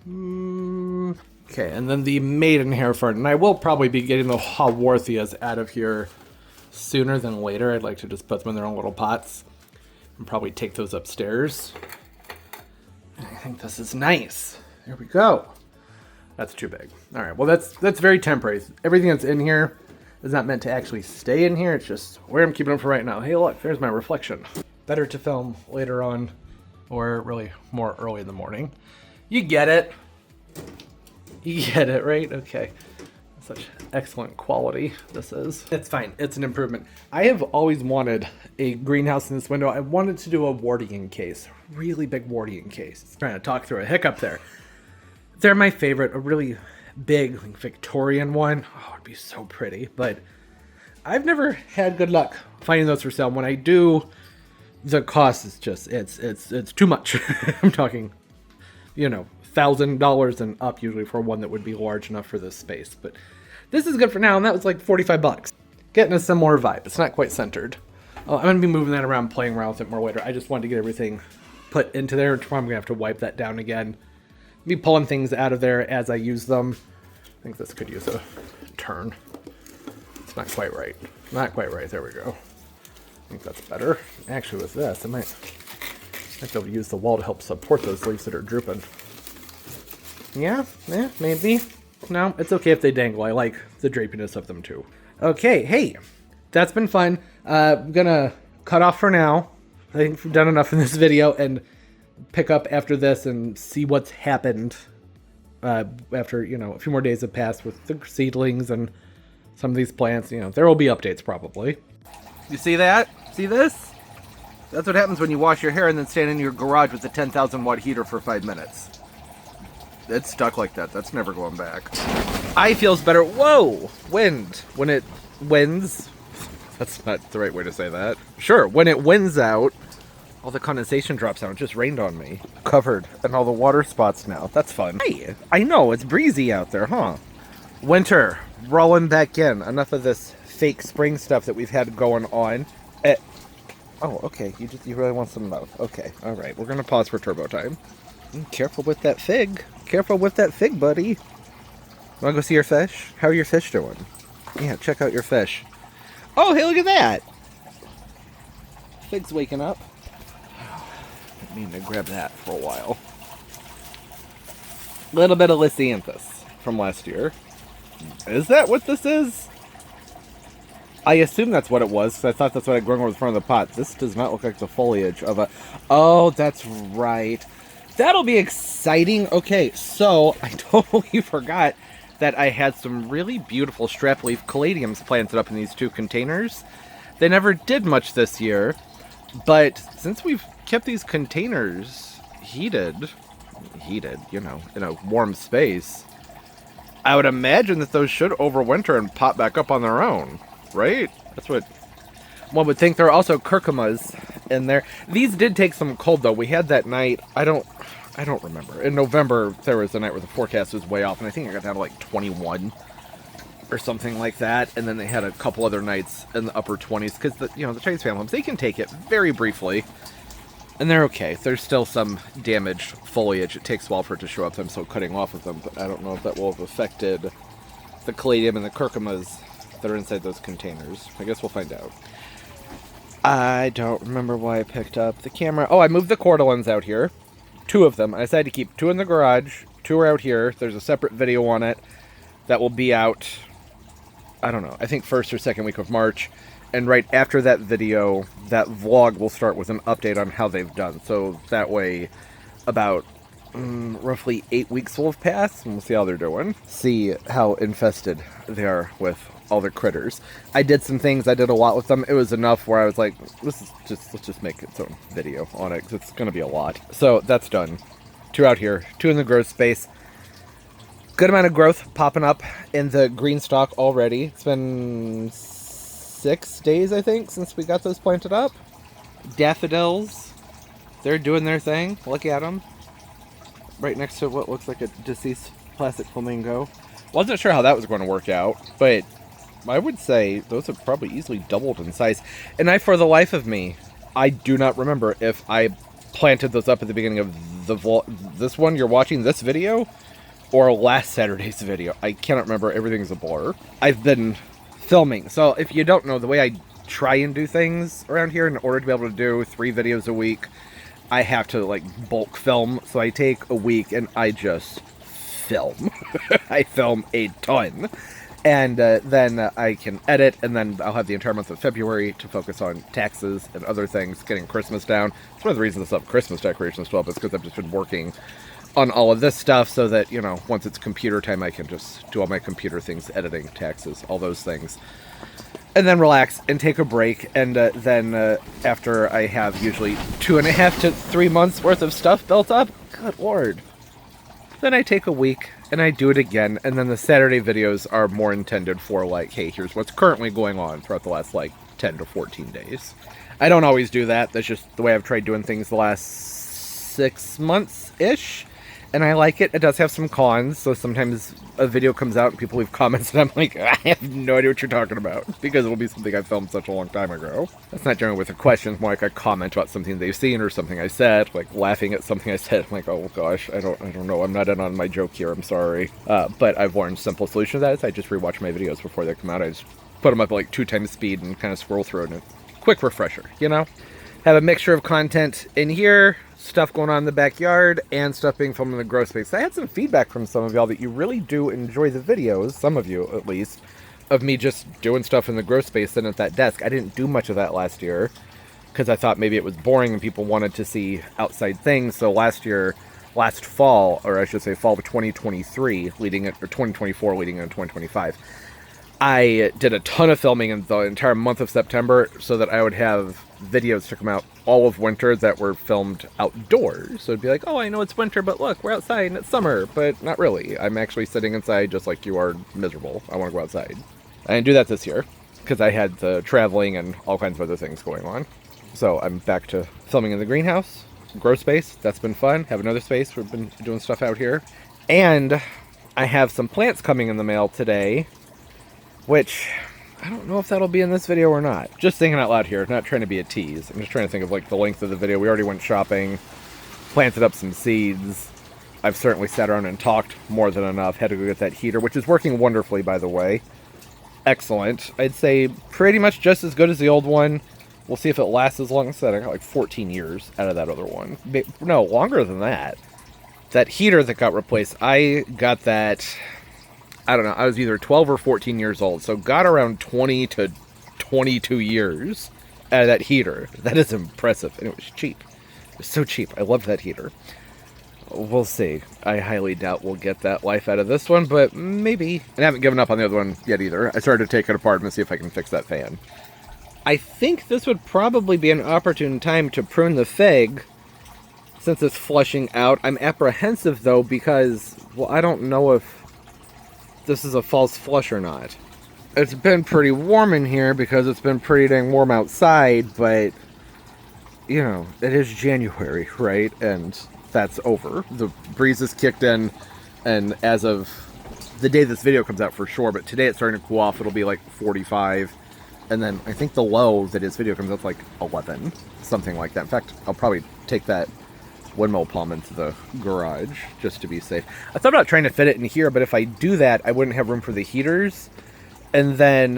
Okay, and then the maidenhair fern. And I will probably be getting the haworthias out of here sooner than later. I'd like to just put them in their own little pots and probably take those upstairs. I think this is nice. There we go. That's too big. All right, well, that's very temporary. Everything that's in here is not meant to actually stay in here. It's just where I'm keeping them for right now. Hey, look, there's my reflection. Better to film later on or really more early in the morning. You get it. You get it, right? Okay. Such excellent quality this is. It's fine. It's an improvement. I have always wanted a greenhouse in this window. I wanted to do a Wardian case. Really big Wardian case. Trying to talk through a hiccup there. They're my favorite. A really big like, Victorian one. Oh, it'd be so pretty. But I've never had good luck finding those for sale. When I do, the cost is just, it's too much. I'm talking, you know, $1,000 and up usually for one that would be large enough for this space. But this is good for now, and that was like 45 bucks. Getting a similar vibe. It's not quite centered. Oh, I'm gonna be moving that around, playing around with it more later. I just wanted to get everything put into there. Tomorrow I'm gonna have to wipe that down again. Be pulling things out of there as I use them. I think this could use a turn. It's not quite right. Not quite right. There we go. I think that's better. Actually, with this, I might be able to use the wall to help support those leaves that are drooping. Yeah, maybe. No, it's okay if they dangle. I like the drapiness of them too. Okay, hey, that's been fun. I'm gonna cut off for now. I think we've done enough in this video and pick up after this and see what's happened after, you know, a few more days have passed with the seedlings and some of these plants. You know, there will be updates probably. You see that? See this? That's what happens when you wash your hair and then stand in your garage with a 10,000 watt heater for 5 minutes. It's stuck like that. That's never going back. I feels better. Whoa! Wind. When it winds. That's not the right way to say that. Sure, when it winds out, all the condensation drops out. It just rained on me. Covered in all the water spots now. That's fun. Hey, I know, it's breezy out there, huh? Winter. Rolling back in. Enough of this fake spring stuff that we've had going on. Oh, okay. You really want some love. Okay, alright. We're gonna pause for turbo time. Careful with that fig. Careful with that fig, buddy. Wanna go see your fish? How are your fish doing? Yeah, check out your fish. Oh, hey, look at that! Fig's waking up. I mean to grab that for a while. A little bit of Lysianthus from last year. Is that what this is? I assume that's what it was, because I thought that's what I'd grown over the front of the pot. This does not look like the foliage of a... Oh, that's right. That'll be exciting. Okay, so I totally forgot that I had some really beautiful strap leaf caladiums planted up in these 2 containers. They never did much this year, but since we've kept these containers heated, you know, in a warm space, I would imagine that those should overwinter and pop back up on their own, right? That's what one would think. There are also curcumas in there. These did take some cold, though. We had that night, I don't remember. In November, there was a night where the forecast was way off, and I think I got down to like 21 or something like that. And then they had a couple other nights in the upper 20s, because the Chinese family homes, they can take it very briefly, and they're okay. There's still some damaged foliage. It takes a while for it to show up. I'm still cutting off of them, but I don't know if that will have affected the caladium and the curcumas that are inside those containers. I guess we'll find out. I don't remember why I picked up the camera. Oh, I moved the cordylons out here. 2 of them. I decided to keep 2 in the garage. 2 are out here. There's a separate video on it that will be out, I don't know, I think 1st or 2nd week of March. And right after that video, that vlog will start with an update on how they've done. So that way, about roughly 8 weeks will have passed, and we'll see how they're doing. See how infested they are with all the critters. I did some things. I did a lot with them. It was enough where I was like, let's just make its own video on it, because it's going to be a lot. So that's done. 2 out here. 2 in the growth space. Good amount of growth popping up in the Greenstalk already. It's been 6 days, I think, since we got those planted up. Daffodils. They're doing their thing. Look at them. Right next to what looks like a deceased plastic flamingo. Wasn't sure how that was going to work out, but I would say those have probably easily doubled in size. And for the life of me, I do not remember if I planted those up at the beginning of the this one you're watching, this video, or last Saturday's video. I cannot remember. Everything's a blur. I've been filming. So if you don't know, the way I try and do things around here, in order to be able to do 3 videos a week, I have to like bulk film. So I take a week and I just film. I film a ton. And then I can edit, and then I'll have the entire month of February to focus on taxes and other things, getting Christmas down. It's one of the reasons I still have Christmas decorations still up, is because I've just been working on all of this stuff so that, you know, once it's computer time, I can just do all my computer things, editing, taxes, all those things. And then relax and take a break, and then after I have usually 2.5 to 3 months worth of stuff built up, good lord, then I take a week and I do it again, and then the Saturday videos are more intended for, like, hey, here's what's currently going on throughout the last, like, 10 to 14 days. I don't always do that. That's just the way I've tried doing things the last 6 months-ish, and I like it. It does have some cons, so sometimes a video comes out and people leave comments, and I'm like, I have no idea what you're talking about, because it'll be something I filmed such a long time ago. That's not generally with a question, more like a comment about something they've seen or something I said, like laughing at something I said. I'm like, oh gosh, I don't know, I'm not in on my joke here, I'm sorry. But I've learned simple solution to that is I just rewatch my videos before they come out. I just put them up at like 2 times speed and kind of scroll through it, and quick refresher, you know? Have a mixture of content in here, stuff going on in the backyard, and stuff being filmed in the grow space. I had some feedback from some of y'all that you really do enjoy the videos, some of you at least, of me just doing stuff in the grow space sitting at that desk. I didn't do much of that last year because I thought maybe it was boring and people wanted to see outside things. So last fall, or I should say fall of 2023, or 2024 leading into 2025, I did a ton of filming in the entire month of September so that I would have videos to come out all of winter that were filmed outdoors. So it'd be like, oh, I know it's winter, but look, we're outside and it's summer. But not really. I'm actually sitting inside just like you are, miserable. I want to go outside. I didn't do that this year because I had the traveling and all kinds of other things going on. So I'm back to filming in the greenhouse, grow space. That's been fun. Have another space. We've been doing stuff out here. And I have some plants coming in the mail today, which I don't know if that'll be in this video or not. Just thinking out loud here, not trying to be a tease. I'm just trying to think of like the length of the video. We already went shopping, planted up some seeds. I've certainly sat around and talked more than enough. Had to go get that heater, which is working wonderfully, by the way. Excellent. I'd say pretty much just as good as the old one. We'll see if it lasts as long as that. I got like 14 years out of that other one. No, longer than that. That heater that got replaced, I got that, I don't know, I was either 12 or 14 years old, so got around 20 to 22 years out of that heater. That is impressive, and it was cheap. It was so cheap. I loved that heater. We'll see. I highly doubt we'll get that life out of this one, but maybe. And I haven't given up on the other one yet either. I started to take it apart and see if I can fix that fan. I think this would probably be an opportune time to prune the fig, since it's flushing out. I'm apprehensive, though, because, well, I don't know if this is a false flush or not. It's been pretty warm in here because it's been pretty dang warm outside, but, you know, it is January, right? And that's over. The breeze has kicked in, and as of the day this video comes out for sure, but today it's starting to cool off. It'll be like 45, and then I think the low that this video comes out is like 11, something like that. In fact, I'll probably take that windmill palm into the garage just to be safe. I thought about trying to fit it in here, but if I do that, I wouldn't have room for the heaters, and then,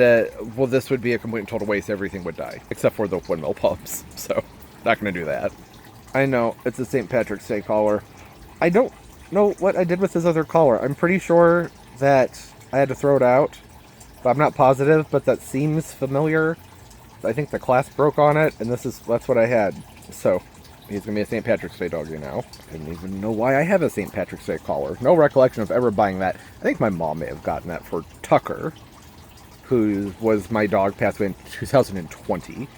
well, this would be a complete and total waste. Everything would die, except for the windmill palms, so not going to do that. I know, it's a St. Patrick's Day collar. I don't know what I did with this other collar. I'm pretty sure that I had to throw it out, but I'm not positive, but that seems familiar. I think the clasp broke on it, and that's what I had. So, he's going to be a St. Patrick's Day doggy now. I don't even know why I have a St. Patrick's Day collar. No recollection of ever buying that. I think my mom may have gotten that for Tucker, who was my dog, passed away in 2020.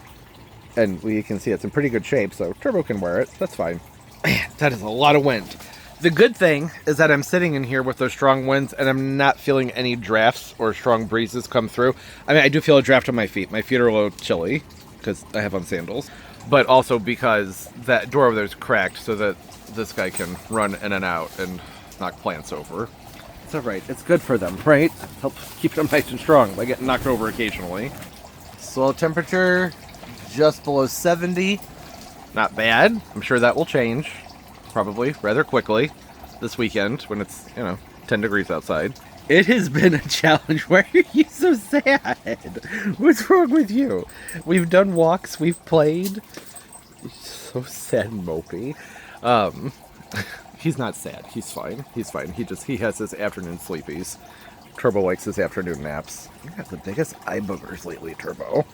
And we can see it's in pretty good shape, so Turbo can wear it. That's fine. Man, that is a lot of wind. The good thing is that I'm sitting in here with those strong winds, and I'm not feeling any drafts or strong breezes come through. I mean, I do feel a draft on my feet. My feet are a little chilly, because I have on sandals. But also because that door over there is cracked, so that this guy can run in and out and knock plants over. It's alright. It's good for them, right? Helps keep them nice and strong by getting knocked over occasionally. Soil temperature just below 70. Not bad. I'm sure that will change. Probably rather quickly this weekend when it's, 10 degrees outside. It has been a challenge. Why are you so sad? What's wrong with you? We've done walks. We've played. He's so sad and mopey. He's not sad. He's fine. He's fine. He has his afternoon sleepies. Turbo likes his afternoon naps. You have the biggest eye boogers lately, Turbo.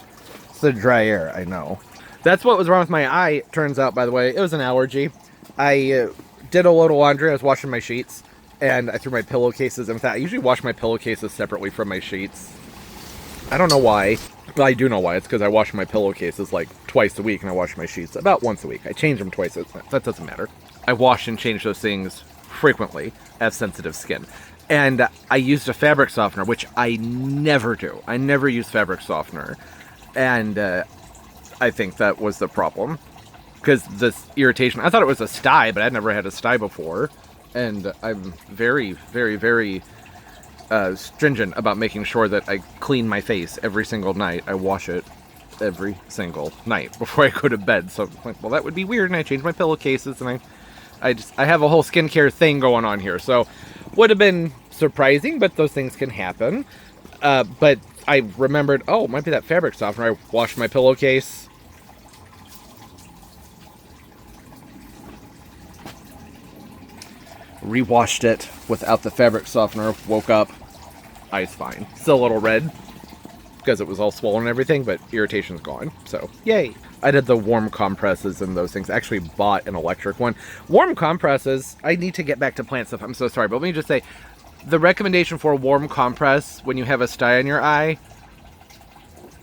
It's the dry air, I know. That's what was wrong with my eye, turns out, by the way. It was an allergy. I did a load of laundry. I was washing my sheets, and I threw my pillowcases. In fact, I usually wash my pillowcases separately from my sheets. I don't know why. Well, I do know why. It's because I wash my pillowcases like twice a week, and I wash my sheets about once a week. I change them twice. That doesn't matter. I wash and change those things frequently. I have sensitive skin. And I used a fabric softener, which I never do. I never use fabric softener. And I think that was the problem. Because this irritation, I thought it was a sty, but I'd never had a sty before. And I'm very, very, very stringent about making sure that I clean my face every single night. I wash it every single night before I go to bed. So I'm like, well, that would be weird. And I change my pillowcases, and I have a whole skincare thing going on here. So would have been surprising, but those things can happen. But I remembered, oh, it might be that fabric softener. I washed my pillowcase. Rewashed it without the fabric softener. Woke up. Eye's fine. Still a little red because it was all swollen and everything, but irritation's gone. So, yay. I did the warm compresses and those things. I actually bought an electric one. Warm compresses, I need to get back to plant stuff. I'm so sorry, but let me just say, the recommendation for a warm compress when you have a sty in your eye,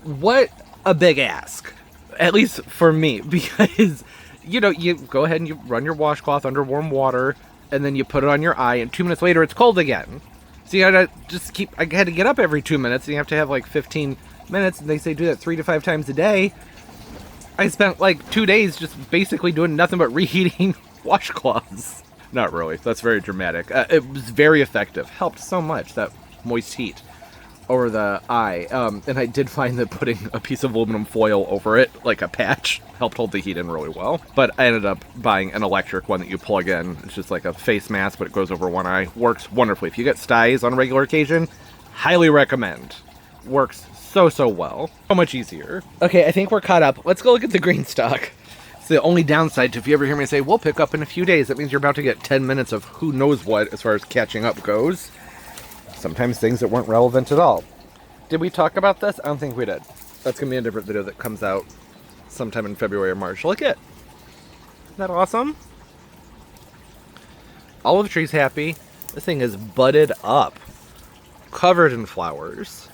what a big ask. At least for me, because, you know, you go ahead and you run your washcloth under warm water, and then you put it on your eye, and 2 minutes later it's cold again. So you gotta just I had to get up every 2 minutes, and you have to have like 15 minutes, and they say do that 3 to 5 times a day. I spent like 2 days just basically doing nothing but reheating washcloths. Not really. That's very dramatic. It was very effective. Helped so much, that moist heat over the eye. And I did find that putting a piece of aluminum foil over it, like a patch, helped hold the heat in really well. But I ended up buying an electric one that you plug in. It's just like a face mask, but it goes over one eye. Works wonderfully. If you get styes on a regular occasion, highly recommend. Works so well. So much easier. Okay, I think we're caught up. Let's go look at the Greenstalk. It's the only downside to, if you ever hear me say, we'll pick up in a few days, that means you're about to get 10 minutes of who knows what as far as catching up goes. Sometimes things that weren't relevant at all. Did we talk about this? I don't think we did. That's going to be a different video that comes out sometime in February or March. Look at it. Isn't that awesome? Olive tree's happy. This thing is budded up. Covered in flowers.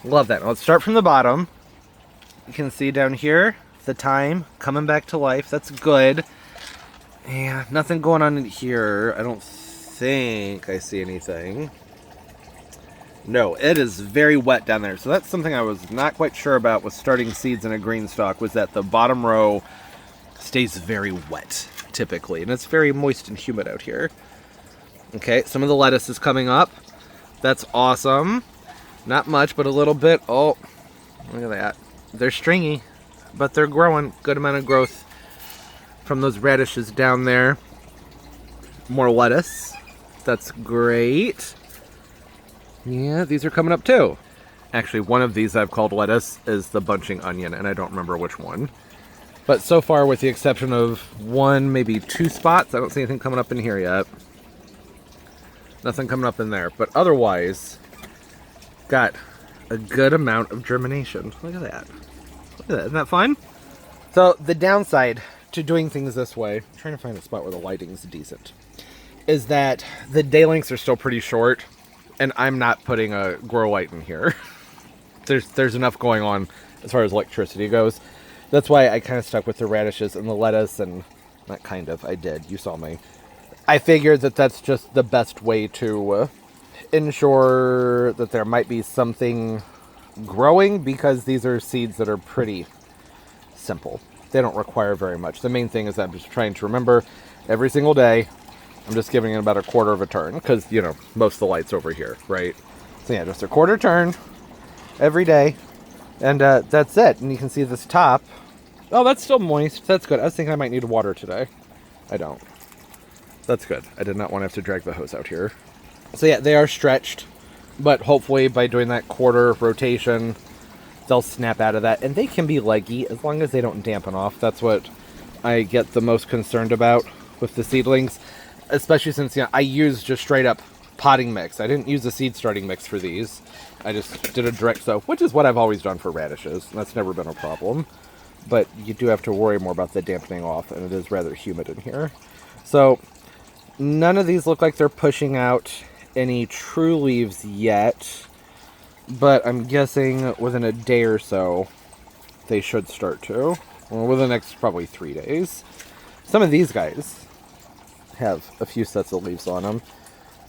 Love that. Now let's start from the bottom. You can see down here the thyme coming back to life. That's good. Yeah, nothing going on in here. I don't think I see anything. No, it is very wet down there. So that's something I was not quite sure about with starting seeds in a Greenstalk, was that the bottom row stays very wet typically. And it's very moist and humid out here. Okay, some of the lettuce is coming up. That's awesome. Not much, but a little bit. Oh, look at that. They're stringy, but they're growing. Good amount of growth from those radishes down there. More lettuce. That's great. Yeah, these are coming up too. Actually, one of these I've called lettuce is the bunching onion, and I don't remember which one. But so far, with the exception of 1, maybe 2 spots, I don't see anything coming up in here yet. Nothing coming up in there. But otherwise, got a good amount of germination. Look at that. Look at that. Isn't that fun? So the downside to doing things this way, I'm trying to find a spot where the lighting's decent, is that the day lengths are still pretty short, and I'm not putting a grow light in here. There's enough going on as far as electricity goes. That's why I kind of stuck with the radishes and the lettuce, and not kind of, I did. You saw me. I figured that that's just the best way to ensure that there might be something growing, because these are seeds that are pretty simple. They don't require very much. The main thing is that I'm just trying to remember every single day, I'm just giving it about a quarter of a turn, because, you know, most of the light's over here, right? So yeah, just a quarter turn every day, and that's it. And you can see this top. Oh, that's still moist. That's good. I was thinking I might need water today. I don't. That's good. I did not want to have to drag the hose out here. So yeah, they are stretched, but hopefully by doing that quarter rotation, they'll snap out of that. And they can be leggy as long as they don't dampen off. That's what I get the most concerned about with the seedlings, especially since, you know, I use just straight up potting mix. I didn't use a seed starting mix for these. I just did a direct sow, which is what I've always done for radishes. And that's never been a problem. But you do have to worry more about the dampening off, and it is rather humid in here. So none of these look like they're pushing out any true leaves yet, but I'm guessing within a day or so they should start to. Well, within the next probably 3 days. Some of these guys have a few sets of leaves on them.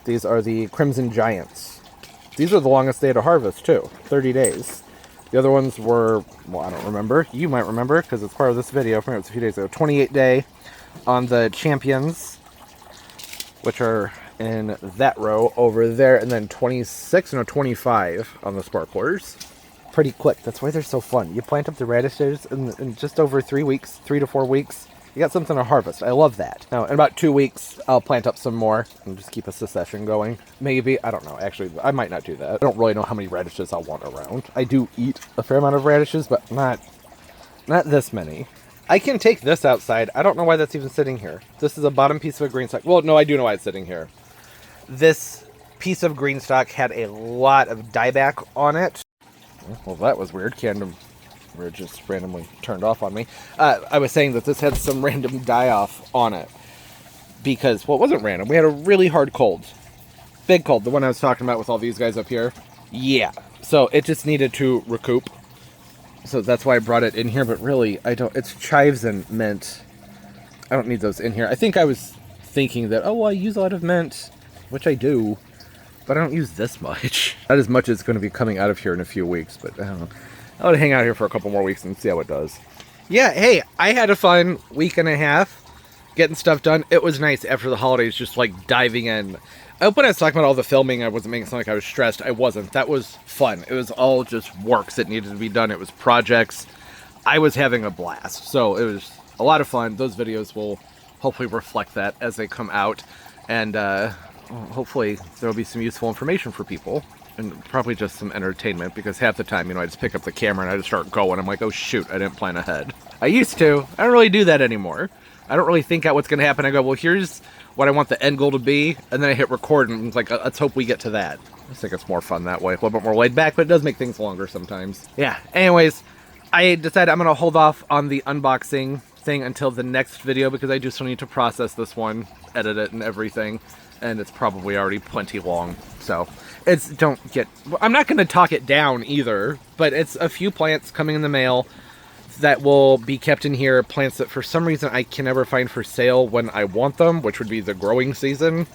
These are the Crimson Giants. These are the longest day to harvest too, 30 days. The other ones were, well, I don't remember. You might remember because it's part of this video. It was a few days ago. 28 day on the Champions, which are in that row over there, and then 26 and 25 on the Sparklers. Pretty quick. That's why they're so fun. You plant up the radishes in just over 3 weeks, 3 to 4 weeks. You got something to harvest. I love that. Now, in about 2 weeks, I'll plant up some more and just keep a succession going. Maybe. I don't know. Actually, I might not do that. I don't really know how many radishes I'll want around. I do eat a fair amount of radishes, but not this many. I can take this outside. I don't know why that's even sitting here. This is a bottom piece of a Greenstalk. Well, no, I do know why it's sitting here. This piece of Greenstalk had a lot of dieback on it. Well, that was weird. It just randomly turned off on me. I was saying that this had some random die-off on it. Because, well, it wasn't random. We had a really hard cold. Big cold. The one I was talking about with all these guys up here. Yeah. So it just needed to recoup. So that's why I brought it in here. But really, I don't... It's chives and mint. I don't need those in here. I think I was thinking that, oh, well, I use a lot of mint. Which I do. But I don't use this much. Not as much as going to be coming out of here in a few weeks. But I don't know. I would hang out here for a couple more weeks and see how it does. Yeah, hey, I had a fun week and a half getting stuff done. It was nice after the holidays, just like diving in. I hope when I was talking about all the filming, I wasn't making it sound like I was stressed. I wasn't. That was fun. It was all just works that needed to be done. It was projects. I was having a blast. So it was a lot of fun. Those videos will hopefully reflect that as they come out. And hopefully there will be some useful information for people. And probably just some entertainment, because half the time, I just pick up the camera and I just start going. I'm like, oh shoot, I didn't plan ahead. I used to. I don't really do that anymore. I don't really think out what's going to happen. I go, well, here's what I want the end goal to be, and then I hit record, and it's like, let's hope we get to that. I just think it's more fun that way. A little bit more laid back, but it does make things longer sometimes. Yeah, anyways, I decided I'm going to hold off on the unboxing thing until the next video, because I do still need to process this one, edit it and everything, and it's probably already plenty long, so... I'm not going to talk it down either, but it's a few plants coming in the mail that will be kept in here. Plants that for some reason I can never find for sale when I want them, which would be the growing season.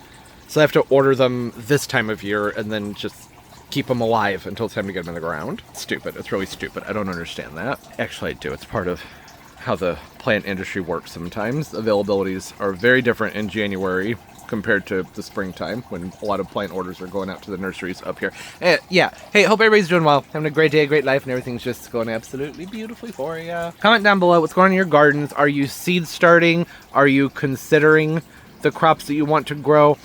So I have to order them this time of year and then just keep them alive until it's time to get them in the ground. Stupid. It's really stupid. I don't understand that. Actually, I do. It's part of how the plant industry works sometimes. Availabilities are very different in January compared to the springtime, when a lot of plant orders are going out to the nurseries up here. Yeah. Hey, hope everybody's doing well. Having a great day, a great life, and everything's just going absolutely beautifully for you. Comment down below what's going on in your gardens. Are you seed starting? Are you considering the crops that you want to grow?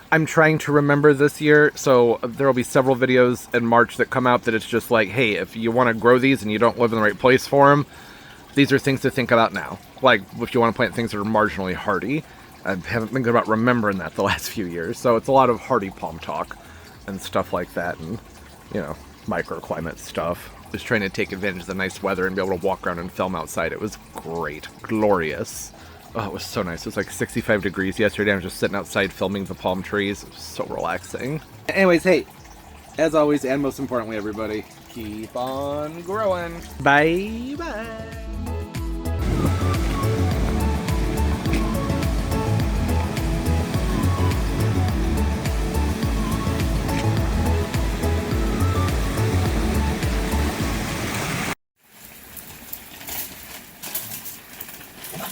I'm trying to remember this year, so there will be several videos in March that come out that it's just like, hey, if you want to grow these and you don't live in the right place for them, these are things to think about now. Like, if you want to plant things that are marginally hardy. I haven't been good about remembering that the last few years, so it's a lot of hardy palm talk and stuff like that, and, microclimate stuff. Just trying to take advantage of the nice weather and be able to walk around and film outside. It was great. Glorious. Oh, it was so nice. It was like 65 degrees yesterday. I was just sitting outside filming the palm trees. It was so relaxing. Anyways, hey, as always, and most importantly, everybody, keep on growing. Bye-bye.